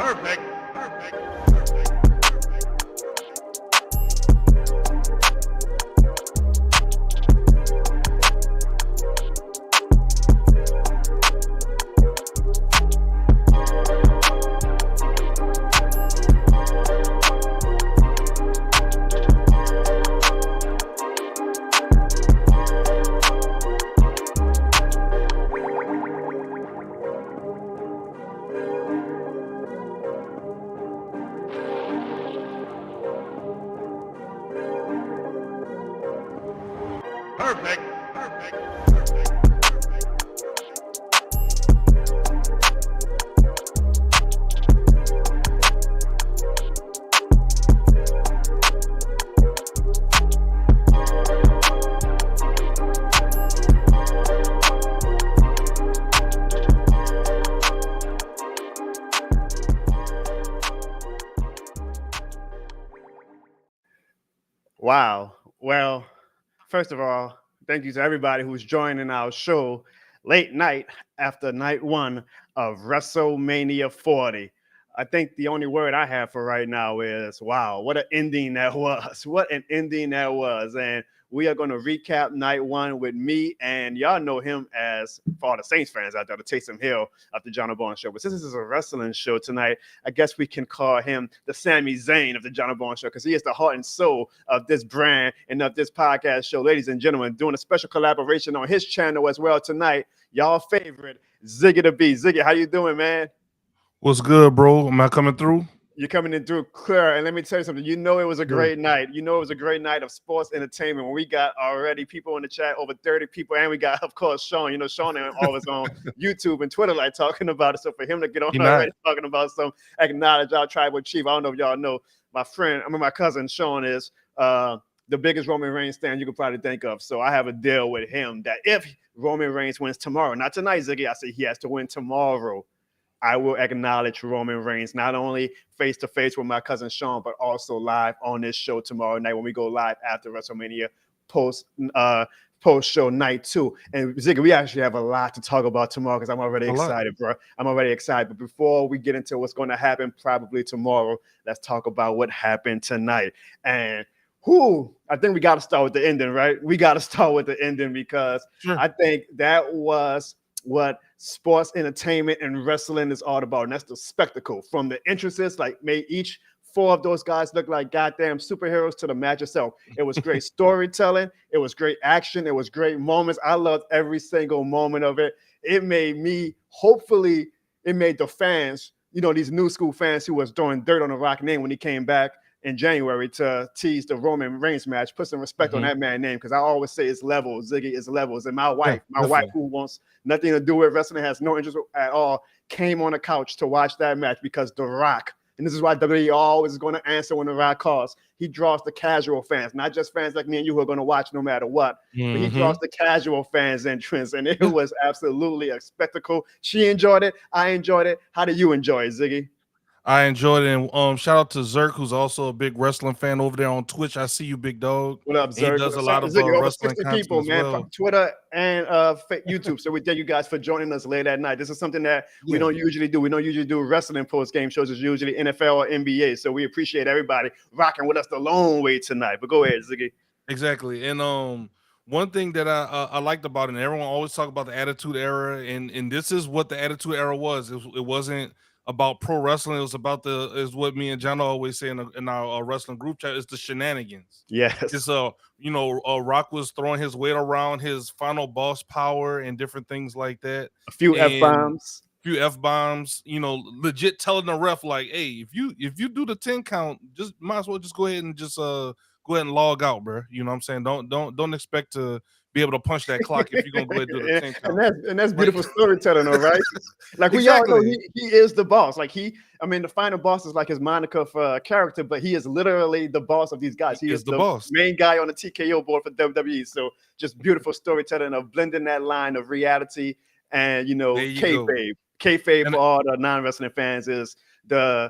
Perfect. Wow. Well, first of all, thank you to everybody who's joining our show late night after night one of WrestleMania 40. I think the only word I have for right now is wow, what an ending that was. What an ending that was. And we are going to recap night one with me, and y'all know him as, for all the Saints fans out there, the Taysom Hill of the Jono Bourne Show. But since this is a wrestling show tonight, I guess we can call him the Sami Zayn of the Jono Bourne Show, because he is the heart and soul of this brand and of this podcast show. Ladies and gentlemen, doing a special collaboration on his channel as well tonight, y'all favorite, Ziggy the Bee. Ziggy, how you doing, man? What's good, bro? Am I coming through? You're coming in through clear. And let me tell you something. You know it was a great night. You know it was a great night of sports entertainment when we got already people in the chat, over 30 people. And we got, of course, Sean. You know, Sean always on YouTube and Twitter like talking about it. So for him to get on already talking about some, acknowledge our tribal chief. I don't know if y'all know my cousin Sean is the biggest Roman Reigns fan you could probably think of. So I have a deal with him that if Roman Reigns wins tomorrow, not tonight, Ziggy, I say he has to win tomorrow, I will acknowledge Roman Reigns, not only face-to-face with my cousin Sean, but also live on this show tomorrow night when we go live after WrestleMania post-show night 2. And Ziggy, we actually have a lot to talk about tomorrow because I'm already excited, bro. I'm already excited. But before we get into what's going to happen probably tomorrow, let's talk about what happened tonight. And I think we got to start with the ending, right? We got to start with the ending because I think that was what sports entertainment and wrestling is all about. And that's the spectacle from the entrances, like made each 4 of those guys look like goddamn superheroes, to the match itself. It was great storytelling. It was great action. It was great moments. I loved every single moment of it. It made me, hopefully it made the fans, you know, these new school fans who was throwing dirt on the Rock name when he came back in January to tease the Roman Reigns match, put some respect on that man's name, because I always say it's levels, Ziggy, it's levels. And my wife who wants nothing to do with wrestling, has no interest at all, came on the couch to watch that match because The Rock, and this is why WWE always is going to answer when The Rock calls, he draws the casual fans, not just fans like me and you who are going to watch no matter what, but he draws the casual fans entrance, and it was absolutely a spectacle. She enjoyed it. I enjoyed it. How did you enjoy it, Ziggy? I enjoyed it. And shout out to Zerk, who's also a big wrestling fan over there on Twitch. I see you, big dog. What up, Zerk? He does a lot of wrestling content people, man, from Twitter and YouTube. So we thank you guys for joining us late at night. This is something that we don't usually do. We don't usually do wrestling post-game shows. It's usually NFL or NBA. So we appreciate everybody rocking with us the long way tonight. But go ahead, Ziggy. Exactly. And one thing that I liked about it, and everyone always talk about the Attitude Era, and this is what the Attitude Era was. It wasn't about pro wrestling. It was about is what me and John always say in our wrestling group chat, is the shenanigans. Yes. It's Rock was throwing his weight around, his final boss power and different things like that. A few F-bombs. You know, legit telling the ref like, hey, if you do the 10 count, just might as well just go ahead and just go ahead and log out, bro. You know what I'm saying? Don't expect to be able to punch that clock if you're gonna go ahead and do the 10 count. And that's beautiful storytelling, all right? Like we all know he is the boss. Like the final boss is like his moniker for character, but he is literally the boss of these guys. He is the boss, main guy on the TKO board for WWE. So just beautiful storytelling of blending that line of reality and kayfabe. Kayfabe for all the non-wrestling fans is the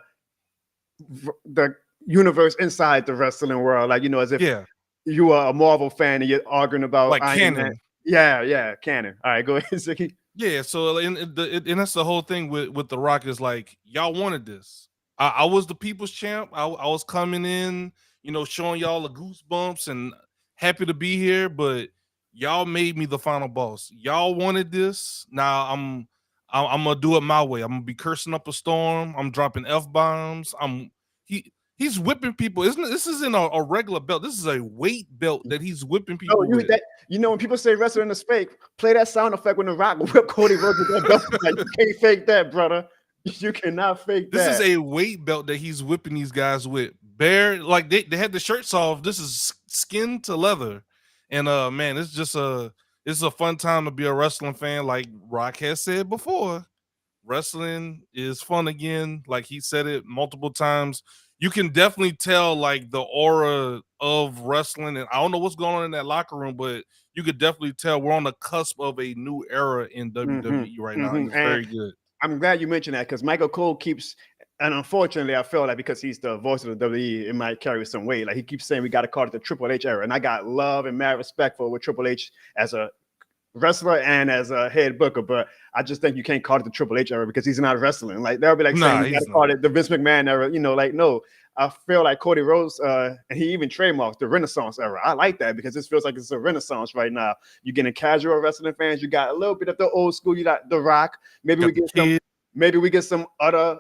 universe inside the wrestling world. Like, as if you are a Marvel fan and you're arguing about like Iron canon. Man. Yeah, canon. All right, go ahead, Ziggy. Yeah, so and that's the whole thing with The Rock is like y'all wanted this. I was the people's champ. I was coming in, showing y'all the goosebumps and happy to be here, but y'all made me the final boss. Y'all wanted this. Now I'm gonna do it my way. I'm gonna be cursing up a storm. I'm dropping F-bombs. He's whipping people. This isn't a regular belt. This is a weight belt that he's whipping No, people with. when people say wrestling is fake, play that sound effect when The Rock whip Cody Rhodes with that belt. Like, you can't fake that, brother. You cannot fake that. This is a weight belt that he's whipping these guys with. Bare, like they had the shirts off. This is skin to leather. And man, it's a fun time to be a wrestling fan. Like Rock has said before, wrestling is fun again. Like he said it multiple times. You can definitely tell like the aura of wrestling, and I don't know what's going on in that locker room, but you could definitely tell we're on the cusp of a new era in WWE right now, and it's very good. I'm glad you mentioned that because Michael Cole keeps, and unfortunately, I feel like because he's the voice of the WWE, it might carry some weight. Like he keeps saying we got to call it the Triple H era, and I got love and mad respect for with Triple H as a wrestler and as a head booker, but I just think you can't call it the Triple H era because he's not wrestling. Like they'll be like saying we got to call it the Vince McMahon era. Like no. I feel like Cody Rhodes, and he even trademarks the Renaissance era. I like that because this feels like it's a renaissance right now. You're getting casual wrestling fans. You got a little bit of the old school. You got The Rock. Maybe we get some other,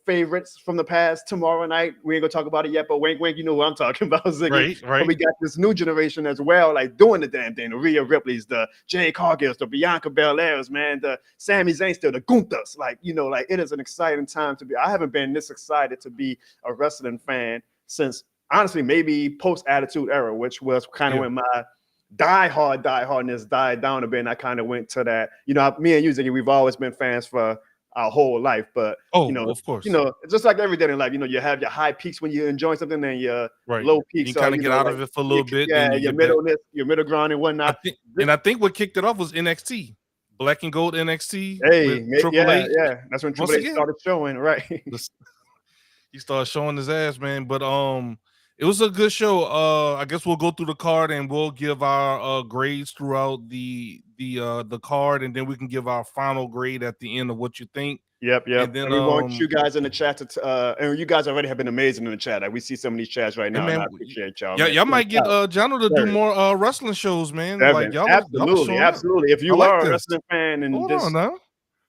favorites from the past tomorrow night. We ain't gonna talk about it yet, but wink, wink, you know what I'm talking about, Ziggy. Right. But we got this new generation as well, like doing the damn thing. The Rhea Ripley's, the Jade Cargills, the Bianca Belairs, man, the Sami Zayn still, the Gunthers. Like, it is an exciting time to be. I haven't been this excited to be a wrestling fan since, honestly, maybe post-Attitude Era, which was kind of when my diehardness died down a bit, and I kind of went to that. Me and you, Ziggy, we've always been fans for our whole life, but of course, just like every day in life, you have your high peaks when you enjoy something, and your low peaks. You kind of get out of it for a little bit. Yeah, your middle ground and whatnot. I think what kicked it off was NXT, Black and Gold NXT. Hey, yeah, that's when Triple H started showing, right? He started showing his ass, man. But it was a good show. I guess we'll go through the card and we'll give our grades throughout the card, and then we can give our final grade at the end of what you think. Yep. And then we want you guys in the chat to and you guys already have been amazing in the chat. Like we see some of these chats right now, man, and I appreciate y'all. Y'all might get Jono to do more wrestling shows, man. Like y'all, absolutely. If you are a wrestling fan and hold on now.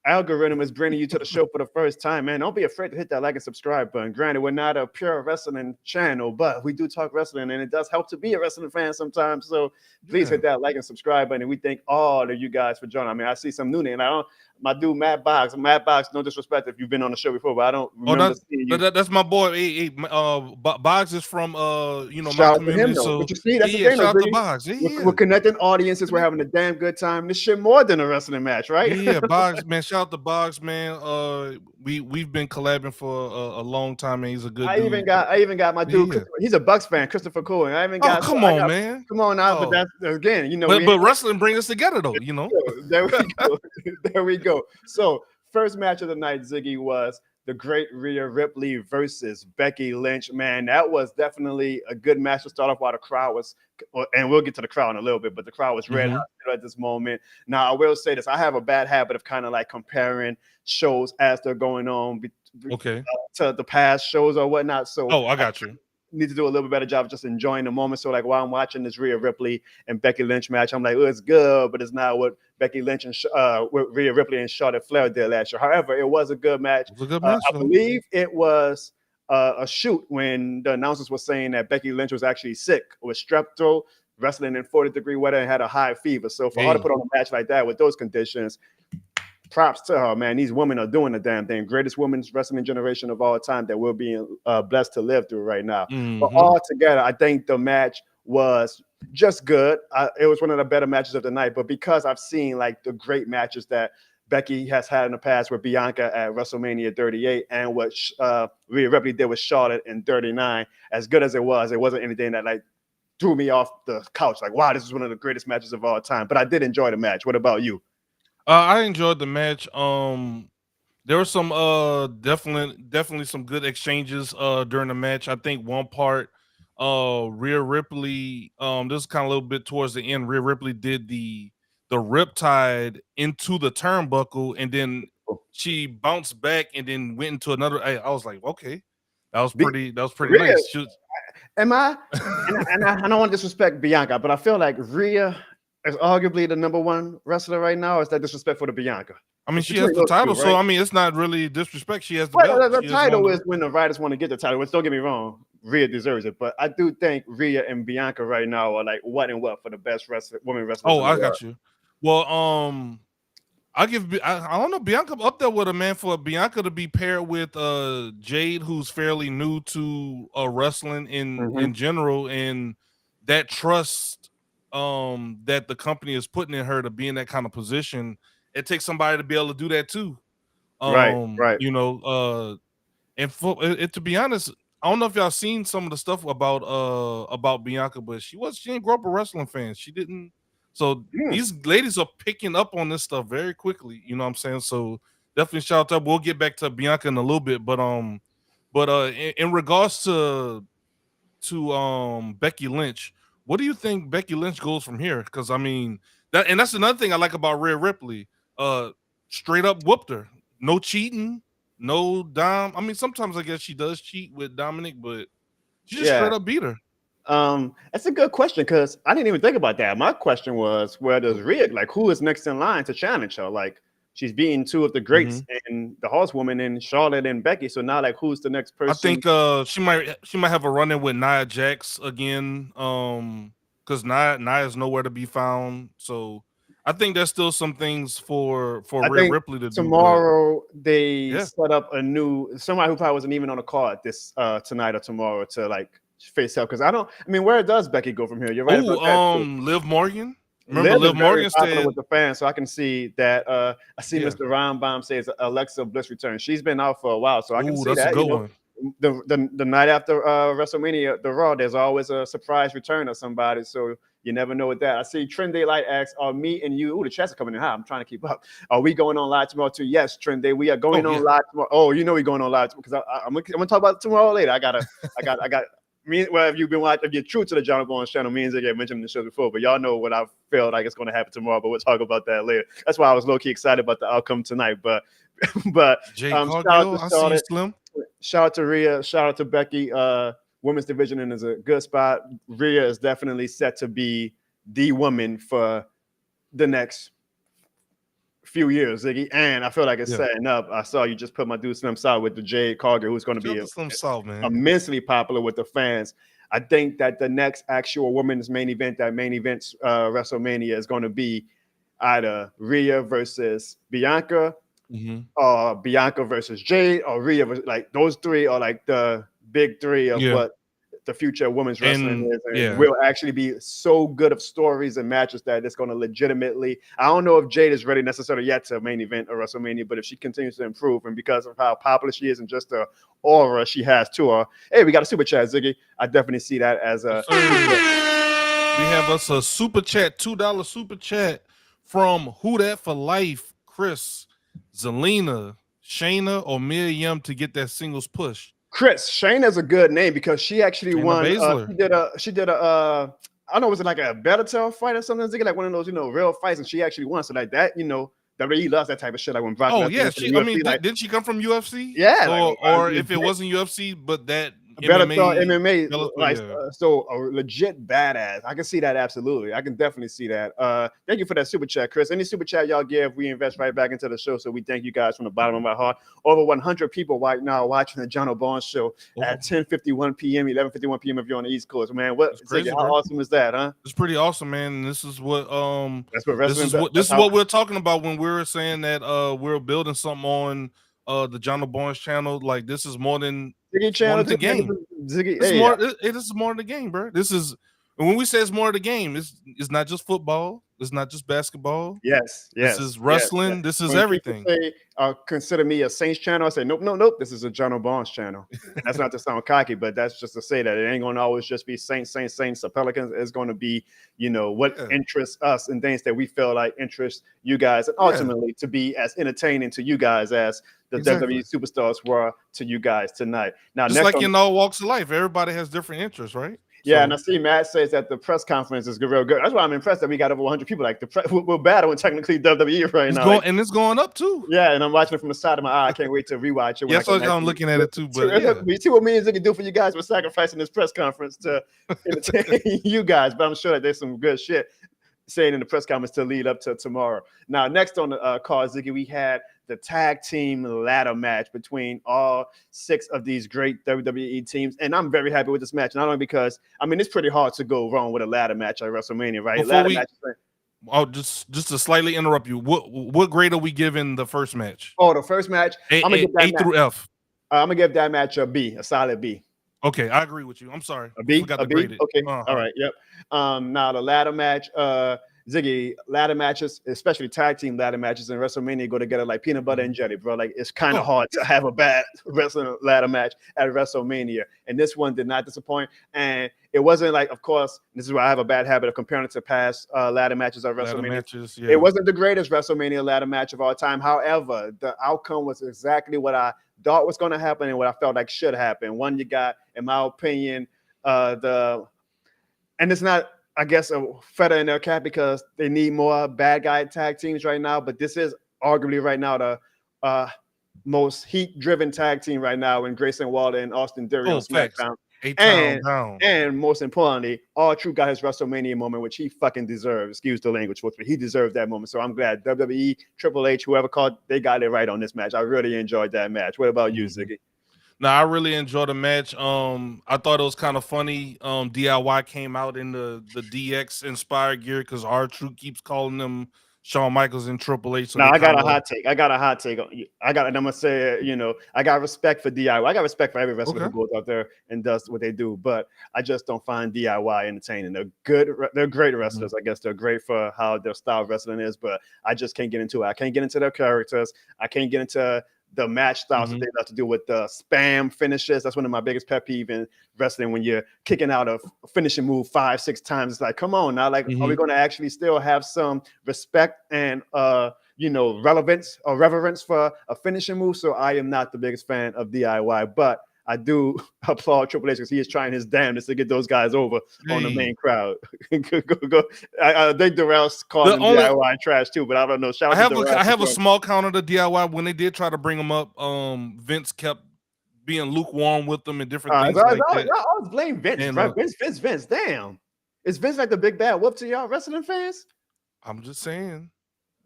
Algorithm is bringing you to the show for the first time, man, don't be afraid to hit that like and subscribe button. Granted, we're not a pure wrestling channel, but we do talk wrestling, and it does help to be a wrestling fan sometimes. So please hit that like and subscribe button. And we thank all of you guys for joining. I mean, I see some new name. My dude Matt Boggs, no disrespect if you've been on the show before, but I don't remember seeing you. That's my boy. Boggs is from my community. So but you see, that's the thing. Shout out to Boggs. We're connecting audiences. We're having a damn good time. This shit more than a wrestling match, right? Yeah, Boggs, man. Shout out to Boggs, man. We've been collabing for a long time, and he's a good dude. I even got my dude. He's a Bucks fan, Christopher Cohen. Man. Come on now. But that's again, But wrestling brings us together, though. There we go. There we go. So first match of the night, Ziggy, was the great Rhea Ripley versus Becky Lynch. Man, that was definitely a good match to start off while the crowd was, and we'll get to the crowd in a little bit, but the crowd was red hot at this moment. Now, I will say this. I have a bad habit of kind of like comparing shows as they're going on to the past shows or whatnot. So I got you. Need to do a little bit better job of just enjoying the moment. So like while I'm watching this Rhea Ripley and Becky Lynch match, I'm like, it's good, but it's not what Becky Lynch and Rhea Ripley and Charlotte Flair did last year. However, it was a good match. I believe it was a shoot when the announcers were saying that Becky Lynch was actually sick with strep throat, wrestling in 40-degree weather, and had a high fever. So for her to put on a match like that with those conditions, props to her, man. These women are doing the damn thing. Greatest women's wrestling generation of all time that we're being blessed to live through right now. But all together, I think the match was just good. It was one of the better matches of the night. But because I've seen like the great matches that Becky has had in the past with Bianca at WrestleMania 38 and what Rhea Ripley did with Charlotte in 39, as good as it wasn't anything that like threw me off the couch. Like, wow, this is one of the greatest matches of all time. But I did enjoy the match. What about you? I enjoyed the match. There were some definitely some good exchanges during the match. I think one part, Rhea Ripley, this is kind of a little bit towards the end. Rhea Ripley did the the riptide into the turnbuckle, and then she bounced back and then went into another. I was like, okay, that was pretty Rhea, nice. and I don't want to disrespect Bianca, but I feel like Rhea is arguably the number one wrestler right now. Or is that disrespectful to Bianca? I mean, she has the title, right? So I mean, it's not really disrespect. She has the belt. The title is when the writers want to get the title. Which, don't get me wrong, Rhea deserves it, but I do think Rhea and Bianca right now are like what for the best women wrestlers. Oh, I got you. Well, I don't know, Bianca up there with a man for Bianca to be paired with Jade, who's fairly new to wrestling in general, and that trust that the company is putting in her to be in that kind of position. It takes somebody to be able to do that too. Right. You know, and to be honest, I don't know if y'all seen some of the stuff about Bianca, but she didn't grow up a wrestling fan. She didn't. So these ladies are picking up on this stuff very quickly. You know what I'm saying? So definitely shout out. We'll get back to Bianca in a little bit, but in regards to Becky Lynch, what do you think Becky Lynch goes from here? Because I mean, that's another thing I like about Rhea Ripley. Straight up whooped her. No cheating, no Dom. I mean, sometimes I guess she does cheat with Dominik, but she just straight up beat her. That's a good question because I didn't even think about that. My question was, where does Rhea, like, who is next in line to challenge her? Like, she's beating two of the greats and the horsewoman and Charlotte and Becky. So now, like, who's the next person? I think she might have a run in with Nia Jax again. Because Nia is nowhere to be found. So I think there's still some things for Rhea Ripley to do. Tomorrow they set up somebody who probably wasn't even on the card this tonight or tomorrow to like face up, because where does Becky go from here? You're right. Liv Morgan. Remember, Liv Morgan stayed with the fans, so I can see that. I see Mr. Reinbaum says Alexa Bliss return. She's been out for a while, so I can see that's that. A good one. The night after WrestleMania, the Raw, there's always a surprise return of somebody, so you never know with that. I see Trendy Light asks, are me and you? The chats are coming in high. I'm trying to keep up. Are we going on live tomorrow too? Yes, Trendy, we are going on live tomorrow. Oh, you know we're going on live because I'm gonna talk about it tomorrow later. I got. Well, if you've been watching, if you're true to the Jono Bones channel, me and Ziggy have mentioned in the show before, but y'all know what I feel like it's going to happen tomorrow. But we'll talk about that later. That's why I was low key excited about the outcome tonight. But Jay Cargill, I see you, Slim. Shout out to Rhea. Shout out to Becky. Women's division is a good spot. Rhea is definitely set to be the woman for the next few years, Ziggy, and I feel like it's setting up. I saw you just put my dude Slim South with the Jade Cargill, who's going to be immensely popular with the fans. I think that the next actual women's main event, WrestleMania, is going to be either Rhea versus Bianca, or Bianca versus Jade, or Rhea versus, like, those three are like the big three of what the future of women's wrestling is, and will actually be so good of stories and matches that it's going to legitimately. I don't know if Jade is ready necessarily yet to main event or WrestleMania, but if she continues to improve and because of how popular she is and just the aura she has to her, hey, we got a super chat, Ziggy. I definitely see that as a. We have us a super chat, $2 super chat from Who That for Life, Chris, Zelina, Shayna, or Mia Yim to get that singles push. Chris, Shayna's a good name because she actually won. She did a I don't know, was it like a Bellator fight or something? Like one of those, real fights, and she actually won. So like that, WWE loves that type of shit. Like when Brock. Oh yeah, didn't she come from UFC? Yeah, or if it wasn't UFC, but that MMA, so a legit badass. I can see that absolutely. I can definitely see that. Thank you for that super chat, Chris. Any super chat y'all give, we invest right back into the show. So we thank you guys from the bottom of my heart. Over 100 people right now watching the Jono Bones show at 10:51 p.m., 11:51 p.m. if you're on the East Coast. Man, how awesome is that, huh? It's pretty awesome, man. This is what this is what we're talking about when we're saying that we're building something on the Jono Bones channel. Like, this is more than the game. It is more than the game, bro. This is, when we say it's more of the game, it's not just football. It's not just basketball. Yes. This is wrestling. Yes. This is everything. Say, consider me a Saints channel. I say, nope. This is a Jono Bones channel. And that's not to sound cocky, but that's just to say that it ain't going to always just be Saints, or Pelicans. It's going to be, what interests us and things that we feel like interest you guys, and ultimately to be as entertaining to you guys as the WWE superstars were to you guys tonight. Now, just like in all walks of life, everybody has different interests, right? Yeah, and I see Matt says that the press conference is real good. That's why I'm impressed that we got over 100 people. Like we're battling technically WWE right now. It's going up too. Yeah, and I'm watching it from the side of my eye. I can't wait to rewatch it. Yes, I'm looking at it too. But you see what me and Ziggy do for you guys. We're sacrificing this press conference to entertain you guys. But I'm sure that there's some good shit saying in the press conference to lead up to tomorrow. Now, next on the card, Ziggy, we had the tag team ladder match between all 6 of these great WWE teams. And I'm very happy with this match, not only because, I mean, it's pretty hard to go wrong with a ladder match at WrestleMania, right? Just to slightly interrupt you, what grade are we giving the first match? Oh, the first match? I'm going to give that A through F. I'm going to give that match a B, a solid B. Okay, I agree with you. I'm sorry. A B? A B? Okay, all right, yep. Now, the ladder match, Ziggy, ladder matches, especially tag team ladder matches in WrestleMania, go together like peanut butter and jelly, bro. Like, it's kind of hard to have a bad wrestling ladder match at WrestleMania. And this one did not disappoint. And it wasn't like, of course, this is why I have a bad habit of comparing it to past ladder matches at WrestleMania. It wasn't the greatest WrestleMania ladder match of all time. However, the outcome was exactly what I thought was going to happen and what I felt like should happen. One, you got, in my opinion, and it's not, I guess, a feather in their cap because they need more bad guy tag teams right now. But this is arguably right now the most heat-driven tag team right now in Grayson Waller and Austin Theory on SmackDown. And most importantly, R-Truth got his WrestleMania moment, which he fucking deserves. Excuse the language, but he deserved that moment. So I'm glad WWE, Triple H, whoever called, they got it right on this match. I really enjoyed that match. What about you, Ziggy? No, I really enjoyed the match. I thought it was kind of funny. DIY came out in the DX inspired gear because R-Truth keeps calling them Shawn Michaels and Triple H. So I got a hot take. And I'm gonna say, I got respect for DIY. I got respect for every wrestler who goes out there and does what they do, but I just don't find DIY entertaining. They're great wrestlers. I guess they're great for how their style of wrestling is, but I just can't get into it. I can't get into their characters. I can't get into the match styles that they have to do with the spam finishes. That's one of my biggest pet peeves in wrestling, when you're kicking out a finishing move 5-6 times. It's like, come on now, like, are we going to actually still have some respect and relevance or reverence for a finishing move? So I am not the biggest fan of DIY, but I do applaud Triple H because he is trying his damnedest to get those guys over on the main crowd. I think Darrell's calling DIY trash too, but I don't know. I have a small counter to DIY. When they did try to bring them up, Vince kept being lukewarm with them and different things like that. I always blame Vince, right? Vince. Damn. Is Vince like the big bad whoop to y'all wrestling fans? I'm just saying.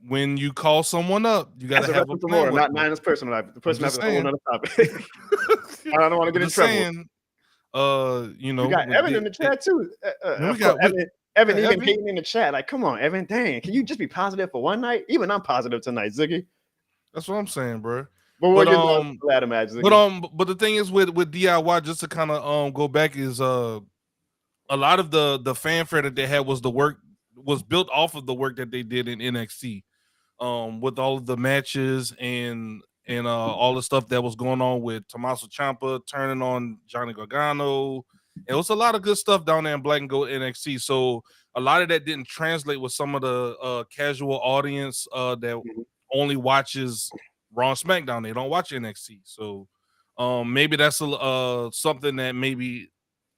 When you call someone up, you got to have a plan. Not Niners personal life. The person has a whole other topic. I don't want to get in trouble. We got Evan in the chat too. Evan even hating in the chat. Like, come on, Evan. Dang, can you just be positive for one night? Even I'm positive tonight, Ziggy. That's what I'm saying, bro. But ladder match, but the thing is with DIY, just to kind of go back, is a lot of the fanfare that they had was built off of the work that they did in NXT. With all of the matches and all the stuff that was going on with Tommaso Ciampa turning on Johnny Gargano. It was a lot of good stuff down there in Black and Gold NXT. So a lot of that didn't translate with some of the casual audience that only watches Raw and SmackDown. They don't watch NXT. So maybe that's something that maybe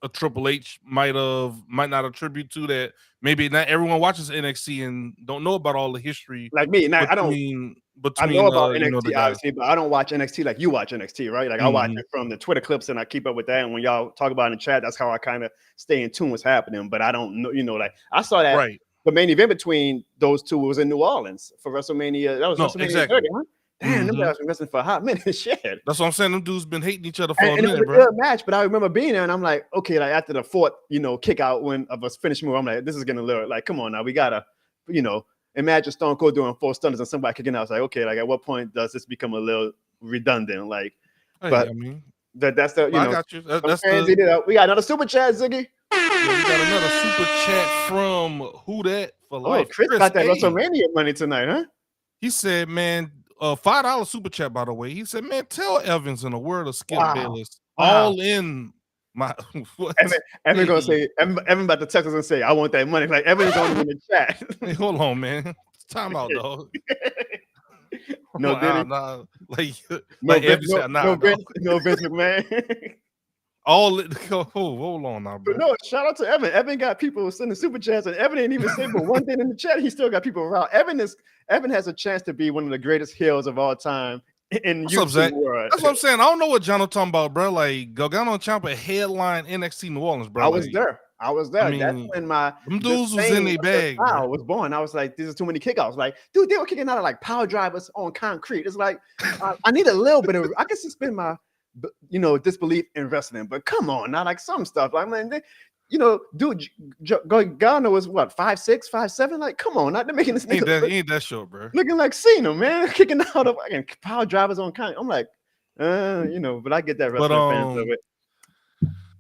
a Triple H might not attribute to, that maybe not everyone watches NXT and don't know about all the history. Like me, I know about NXT, obviously, but I don't watch NXT like you watch NXT, right? Like I watch it from the Twitter clips and I keep up with that. And when y'all talk about it in the chat, that's how I kind of stay in tune with what's happening. But I don't know, like I saw that the main event between those two was in New Orleans for WrestleMania. That was WrestleMania 30, huh? Damn, them guys been wrestling for a hot minute. Shit. That's what I'm saying. Them dudes been hating each other for a minute, it was bro. A good match, but I remember being there and I'm like, okay, like after the fourth, kick out of a finish move, I'm like, this is gonna look like, come on now, we gotta, imagine Stone Cold doing 4 stunners and somebody kicking out. It's like, okay, like at what point does this become a little redundant? Like, but I mean, that's the I got you. We got another super chat, Ziggy. Yeah, we got another super chat from Who That for Life. Chris got that WrestleMania money tonight, huh? He said, man, $5 super chat, by the way. He said, man, tell Evans in a word of Skip Bayless. All in my Evan gonna say, Evan about to text us and say, I want that money. Like Evan is on in the chat. Hey, hold on, man. Time out, dog. No, Vince McMahon. hold on now, bro. But no, shout out to Evan. Evan got people sending super chats, and Evan didn't even say but one thing in the chat. He still got people around. Evan has a chance to be one of the greatest heels of all time in What's up, YouTube Zach? world. That's what I'm saying. I don't know what Jono talking about, bro. Like Gargano Ciampa headline NXT New Orleans, bro. I was there. I That's mean, when them dudes was in their bag, I was born. I was like, these are too many kickouts. Like, dude, they were kicking out of like power drivers on concrete. It's like, I need a little bit of, I can suspend my, disbelief in wrestling, but come on, not like some stuff. I mean, dude, Gargano was what, 5'6", 5'7"? Like, come on, not making this nigga ain't that short, bro. Looking like Cena, man, kicking out of power drivers on concrete. I'm like, but I get that wrestling fans of it.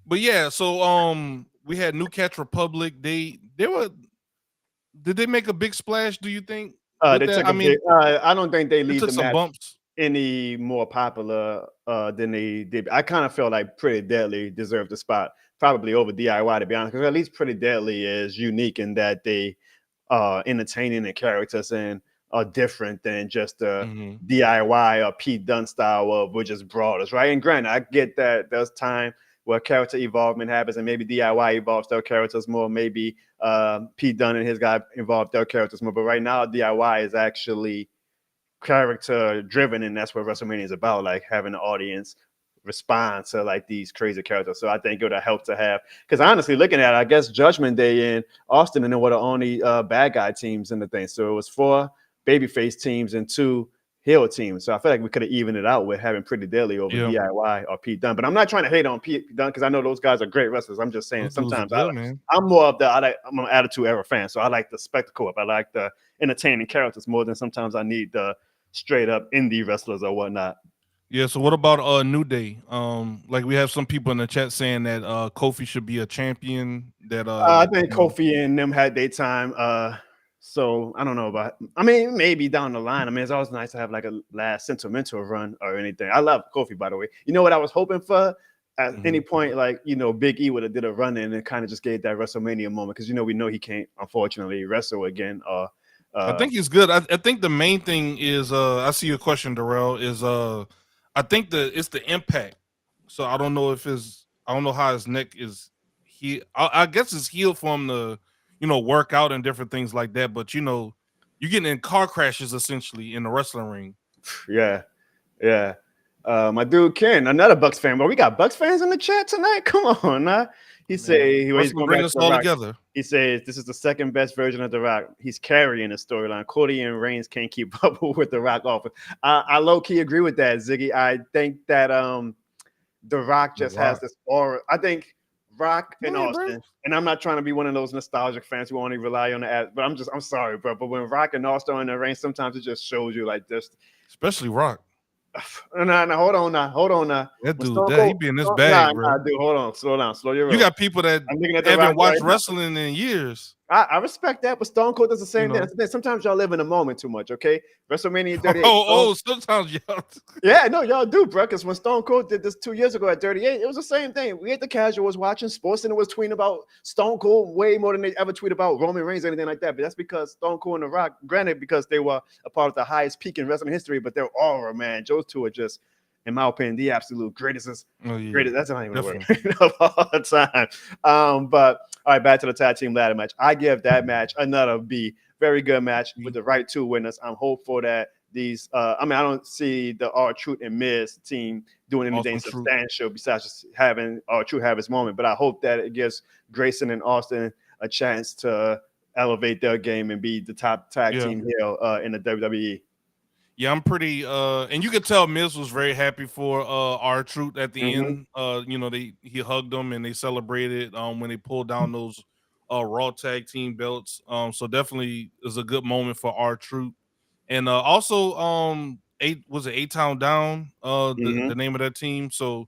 But yeah, so we had New Catch Republic. Did they make a big splash? Do you think? They took I don't think they leave the match bumps any more popular than they did. I kind of felt like Pretty Deadly deserved the spot, probably over DIY, to be honest, because at least Pretty Deadly is unique in that they are entertaining and characters and are different than just the DIY or Pete Dunne style of we're just brawlers, right? And granted, I get that there's time where character evolvement happens and maybe DIY evolves their characters more, maybe Pete Dunne and his guy evolved their characters more, but right now DIY is actually character driven, and that's what WrestleMania is about, like having the audience respond to like these crazy characters. So I think it would have helped to have, because honestly looking at it, I guess Judgment Day and Austin and then were the only bad guy teams in the thing. So it was 4 babyface teams and 2 heel teams. So I feel like we could have evened it out with having Pretty Deadly over DIY or Pete Dunne. But I'm not trying to hate on Pete Dunne because I know those guys are great wrestlers. I'm just saying sometimes I'm more of I'm an Attitude Era fan, so I like the spectacle. I like the entertaining characters more than sometimes I need the straight up indie wrestlers or whatnot. Yeah, so what about New Day? Like we have some people in the chat saying that Kofi should be a champion. That I think Kofi and them had their time. So I don't know about. I mean, maybe down the line. I mean, it's always nice to have like a last sentimental run or anything. I love Kofi, by the way. You know what I was hoping for? At any point, like Big E would have did a run in and kind of just gave that WrestleMania moment because we know he can't unfortunately wrestle again. I think he's good. I think the main thing is I see your question, Darrell, is I think it's the impact. So I don't know how his neck is. I guess it's healed for him to work out and different things like that. But you're getting in car crashes essentially in the wrestling ring. Yeah. My dude Ken, another Bucks fan. But we got Bucks fans in the chat tonight. Come on, nah. He said he's going bring back us to all Rock. together. He says this is the second best version of The Rock. He's carrying the storyline. Cody and Reigns can't keep up with The Rock offense. I low key agree with that, Ziggy. I think that The Rock just has this aura. I think Rock and Austin, and I'm not trying to be one of those nostalgic fans who only rely on the ad, but I'm sorry, bro. But when Rock and Austin are in the ring, sometimes it just shows you like this, especially Rock. No, hold on now. That dude, he be in this bag, bro. Dude, hold on, slow down, slow your roll. You got people that haven't watched wrestling in years. I respect that, but Stone Cold does the same thing. Sometimes y'all live in the moment too much, okay? WrestleMania 38. Sometimes y'all. Yeah, no, y'all do, bro. Because when Stone Cold did this 2 years ago at 38, it was the same thing. We had the casuals watching. SportsCenter was tweeting about Stone Cold way more than they ever tweet about Roman Reigns or anything like that. But that's because Stone Cold and The Rock, granted, because they were a part of the highest peak in wrestling history, but their aura, man, those two are just, in my opinion, the absolute greatest. Greatest. That's not even a word of all time. But all right, back to the tag team ladder match. I give that match another B. Very good match with the right 2 winners. I'm hopeful that these. I don't see the R-Truth and Miz team doing anything substantial besides just having R-Truth have his moment. But I hope that it gives Grayson and Austin a chance to elevate their game and be the top tag team heel in the WWE. Yeah, I'm pretty and you could tell Miz was very happy for R-Truth at the end. He hugged them and they celebrated when they pulled down those Raw tag team belts. So definitely is a good moment for R-Truth. And also A-Town Down, the name of that team. So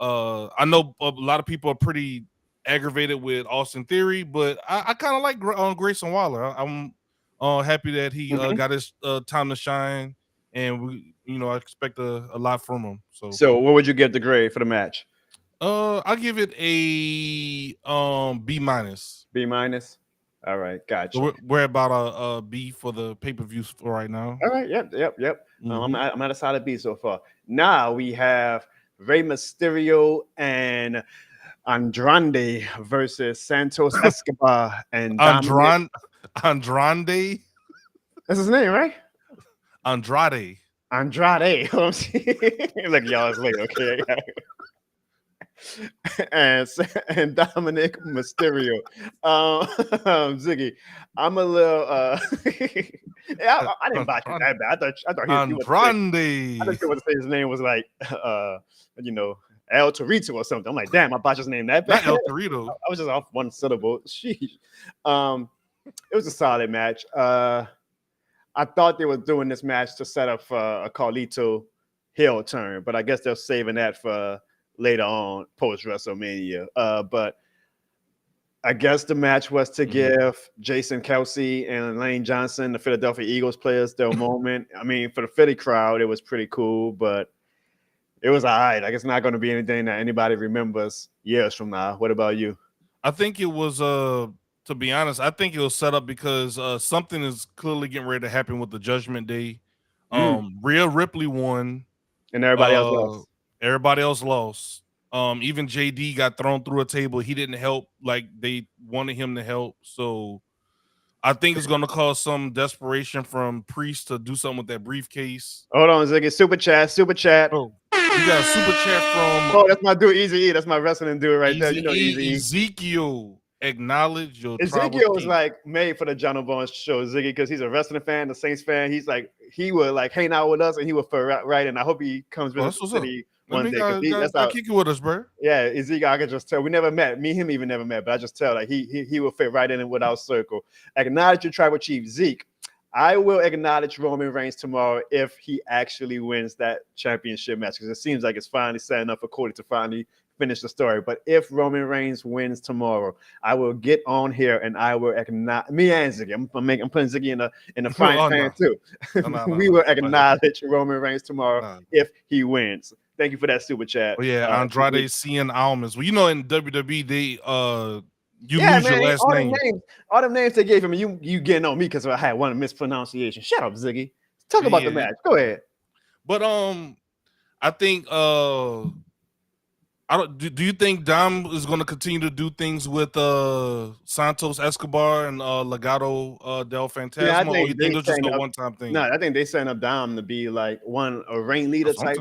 I know a lot of people are pretty aggravated with Austin Theory, but I kind of like Grayson Waller. I'm happy that he got his time to shine. And I expect a lot from him. So what would you give the grade for the match? I'll give it a B-. B-? All right, gotcha. So we're about a B for the pay-per-views for right now. All right, yep. I'm at a solid B so far. Now we have Rey Mysterio and Andrade versus Santos Escobar and Dominik. Andrade. That's his name, right? Andrade. Andrade. Look, y'all, it's late, okay? and Dominik Mysterio. Ziggy, I'm a little yeah, I didn't botch it that bad. I thought he was Andrade. I just was say his name was like you know, El Torito or something. I'm like, damn, I botched his name that bad. Not El Torito. I was just off one syllable. Sheesh. It was a solid match. I thought they were doing this match to set up for a Carlito heel turn, but I guess they're saving that for later on post WrestleMania. But I guess the match was to give Jason Kelsey and Lane Johnson, the Philadelphia Eagles players, their moment. I mean, for the Philly crowd, it was pretty cool, but it was all right. Like, it's not going to be anything that anybody remembers years from now. What about you? I think it was to be honest, I think it was set up because something is clearly getting ready to happen with the Judgment Day. Rhea Ripley won. And everybody else lost. Everybody else lost. Even JD got thrown through a table. He didn't help like they wanted him to help. So I think it's going to cause some desperation from Priest to do something with that briefcase. Hold on, Ziggy. Super chat. Oh, you got a super chat from... Oh, that's my dude, Easy E. That's my wrestling dude right there. You know Easy Ezekiel. Acknowledge your Ezekiel was like made for the Jono Bones show, Ziggy, because he's a wrestling fan, the Saints fan. He's like, he would like hang out with us and he would fit right. And I hope he comes visit the city one day. That's how kick it with us, bro. Yeah, Ezekiel, I could just tell. We never met. Me and him even never met, but I just tell like he will fit right in with our circle. Acknowledge your tribal chief, Zeke. I will acknowledge Roman Reigns tomorrow if he actually wins that championship match, because it seems like it's finally setting up for Cody to finally finish the story. But if Roman Reigns wins tomorrow, I will get on here and I will acknowledge me and Ziggy. I'm putting Ziggy in the frying pan too. We will acknowledge Roman Reigns tomorrow if he wins. Thank you for that super chat. Oh, yeah, Andrade Cien Almas. Well, you know, in WWE, they you lose your last name. All them names they gave him, you getting on me because I had one mispronunciation. Shut up, Ziggy. Talk about the match. Go ahead. But I think do you think Dom is going to continue to do things with Santos Escobar and Legado del Fantasma, or you think it's just a one-time thing? No, I think they setting up Dom to be like a reign leader type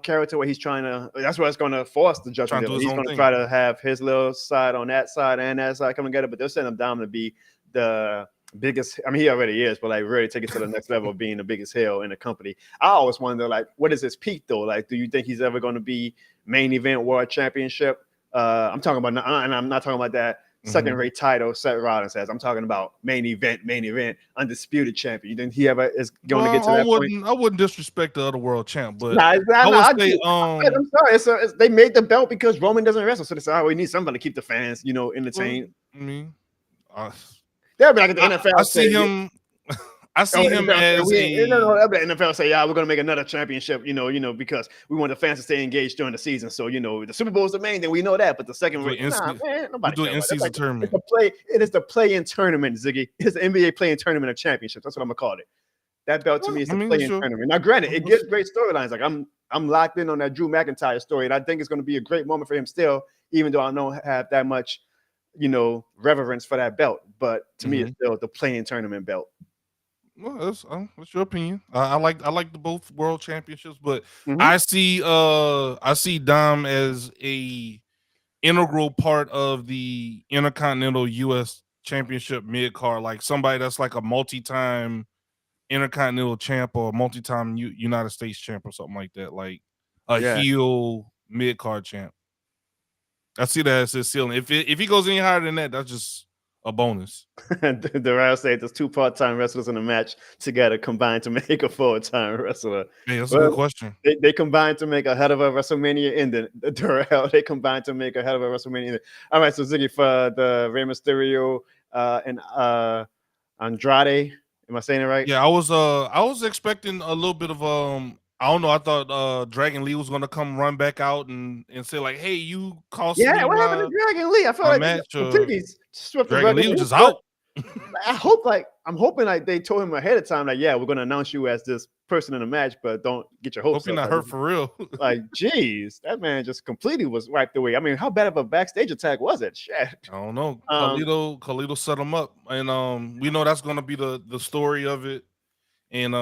character where he's trying to. That's what it's going to force the Judgment Day. He's going to try to have his little side on that side and that side coming together, but they're setting up Dom to be the biggest. I mean, he already is, but like really take it to the next level of being the biggest heel in the company. I always wonder, like, what is his peak though? Like, do you think he's ever going to be main event world championship? I'm talking about, and I'm not talking about that second rate title Seth Rollins has. I'm talking about main event, undisputed champion. You think he ever is going to get to that point? I wouldn't disrespect the other world champ, but I'm sorry. They made the belt because Roman doesn't wrestle, so they said, "Oh, we need somebody to keep the fans, entertained." They'll be like the NFL. I see him as the NFL say, "Yeah, we're gonna make another championship," because we want the fans to stay engaged during the season. So the Super Bowl is the main thing, we know that. But the second nobody do an in-season tournament. It is the play-in tournament, Ziggy. It's the NBA play-in tournament of championships. That's what I'm gonna call it. That belt to me is the play-in tournament. Now, granted, it gives great storylines. Like I'm locked in on that Drew McIntyre story, and I think it's gonna be a great moment for him still, even though I don't have that much, reverence for that belt. But to me, it's still the play-in tournament belt. Well, that's your opinion. I like the both world championships, but I see Dom as a integral part of the Intercontinental U.S. Championship mid card, like somebody that's like a multi-time Intercontinental champ or multi-time United States champ or something like that, like a heel mid card champ. I see that as his ceiling. If he goes any higher than that, that's just a bonus. The Royal say there's two part-time wrestlers in a match together combined to make a full-time wrestler. Hey, that's a good question. They combined to make a hell of a WrestleMania ending. They combined to make a hell of a WrestleMania ending. All right, so Ziggy, for the Rey Mysterio and Andrade, am I saying it right? Yeah, I was expecting a little bit of I don't know. I thought Dragon Lee was going to come run back out and say like, "Hey, you cost me." Yeah, what happened to Dragon Lee? I feel like match. Dragon Lee was just out. I hope like I'm hoping like they told him ahead of time, like, yeah, we're gonna announce you as this person in the match, but don't get your hopes Hope you're up. not hurt for real. Like, geez, that man just completely was wiped away. I mean, how bad of a backstage attack was it? Shit. I don't know. Um, Carlito set him up, and we know that's gonna be the story of it, and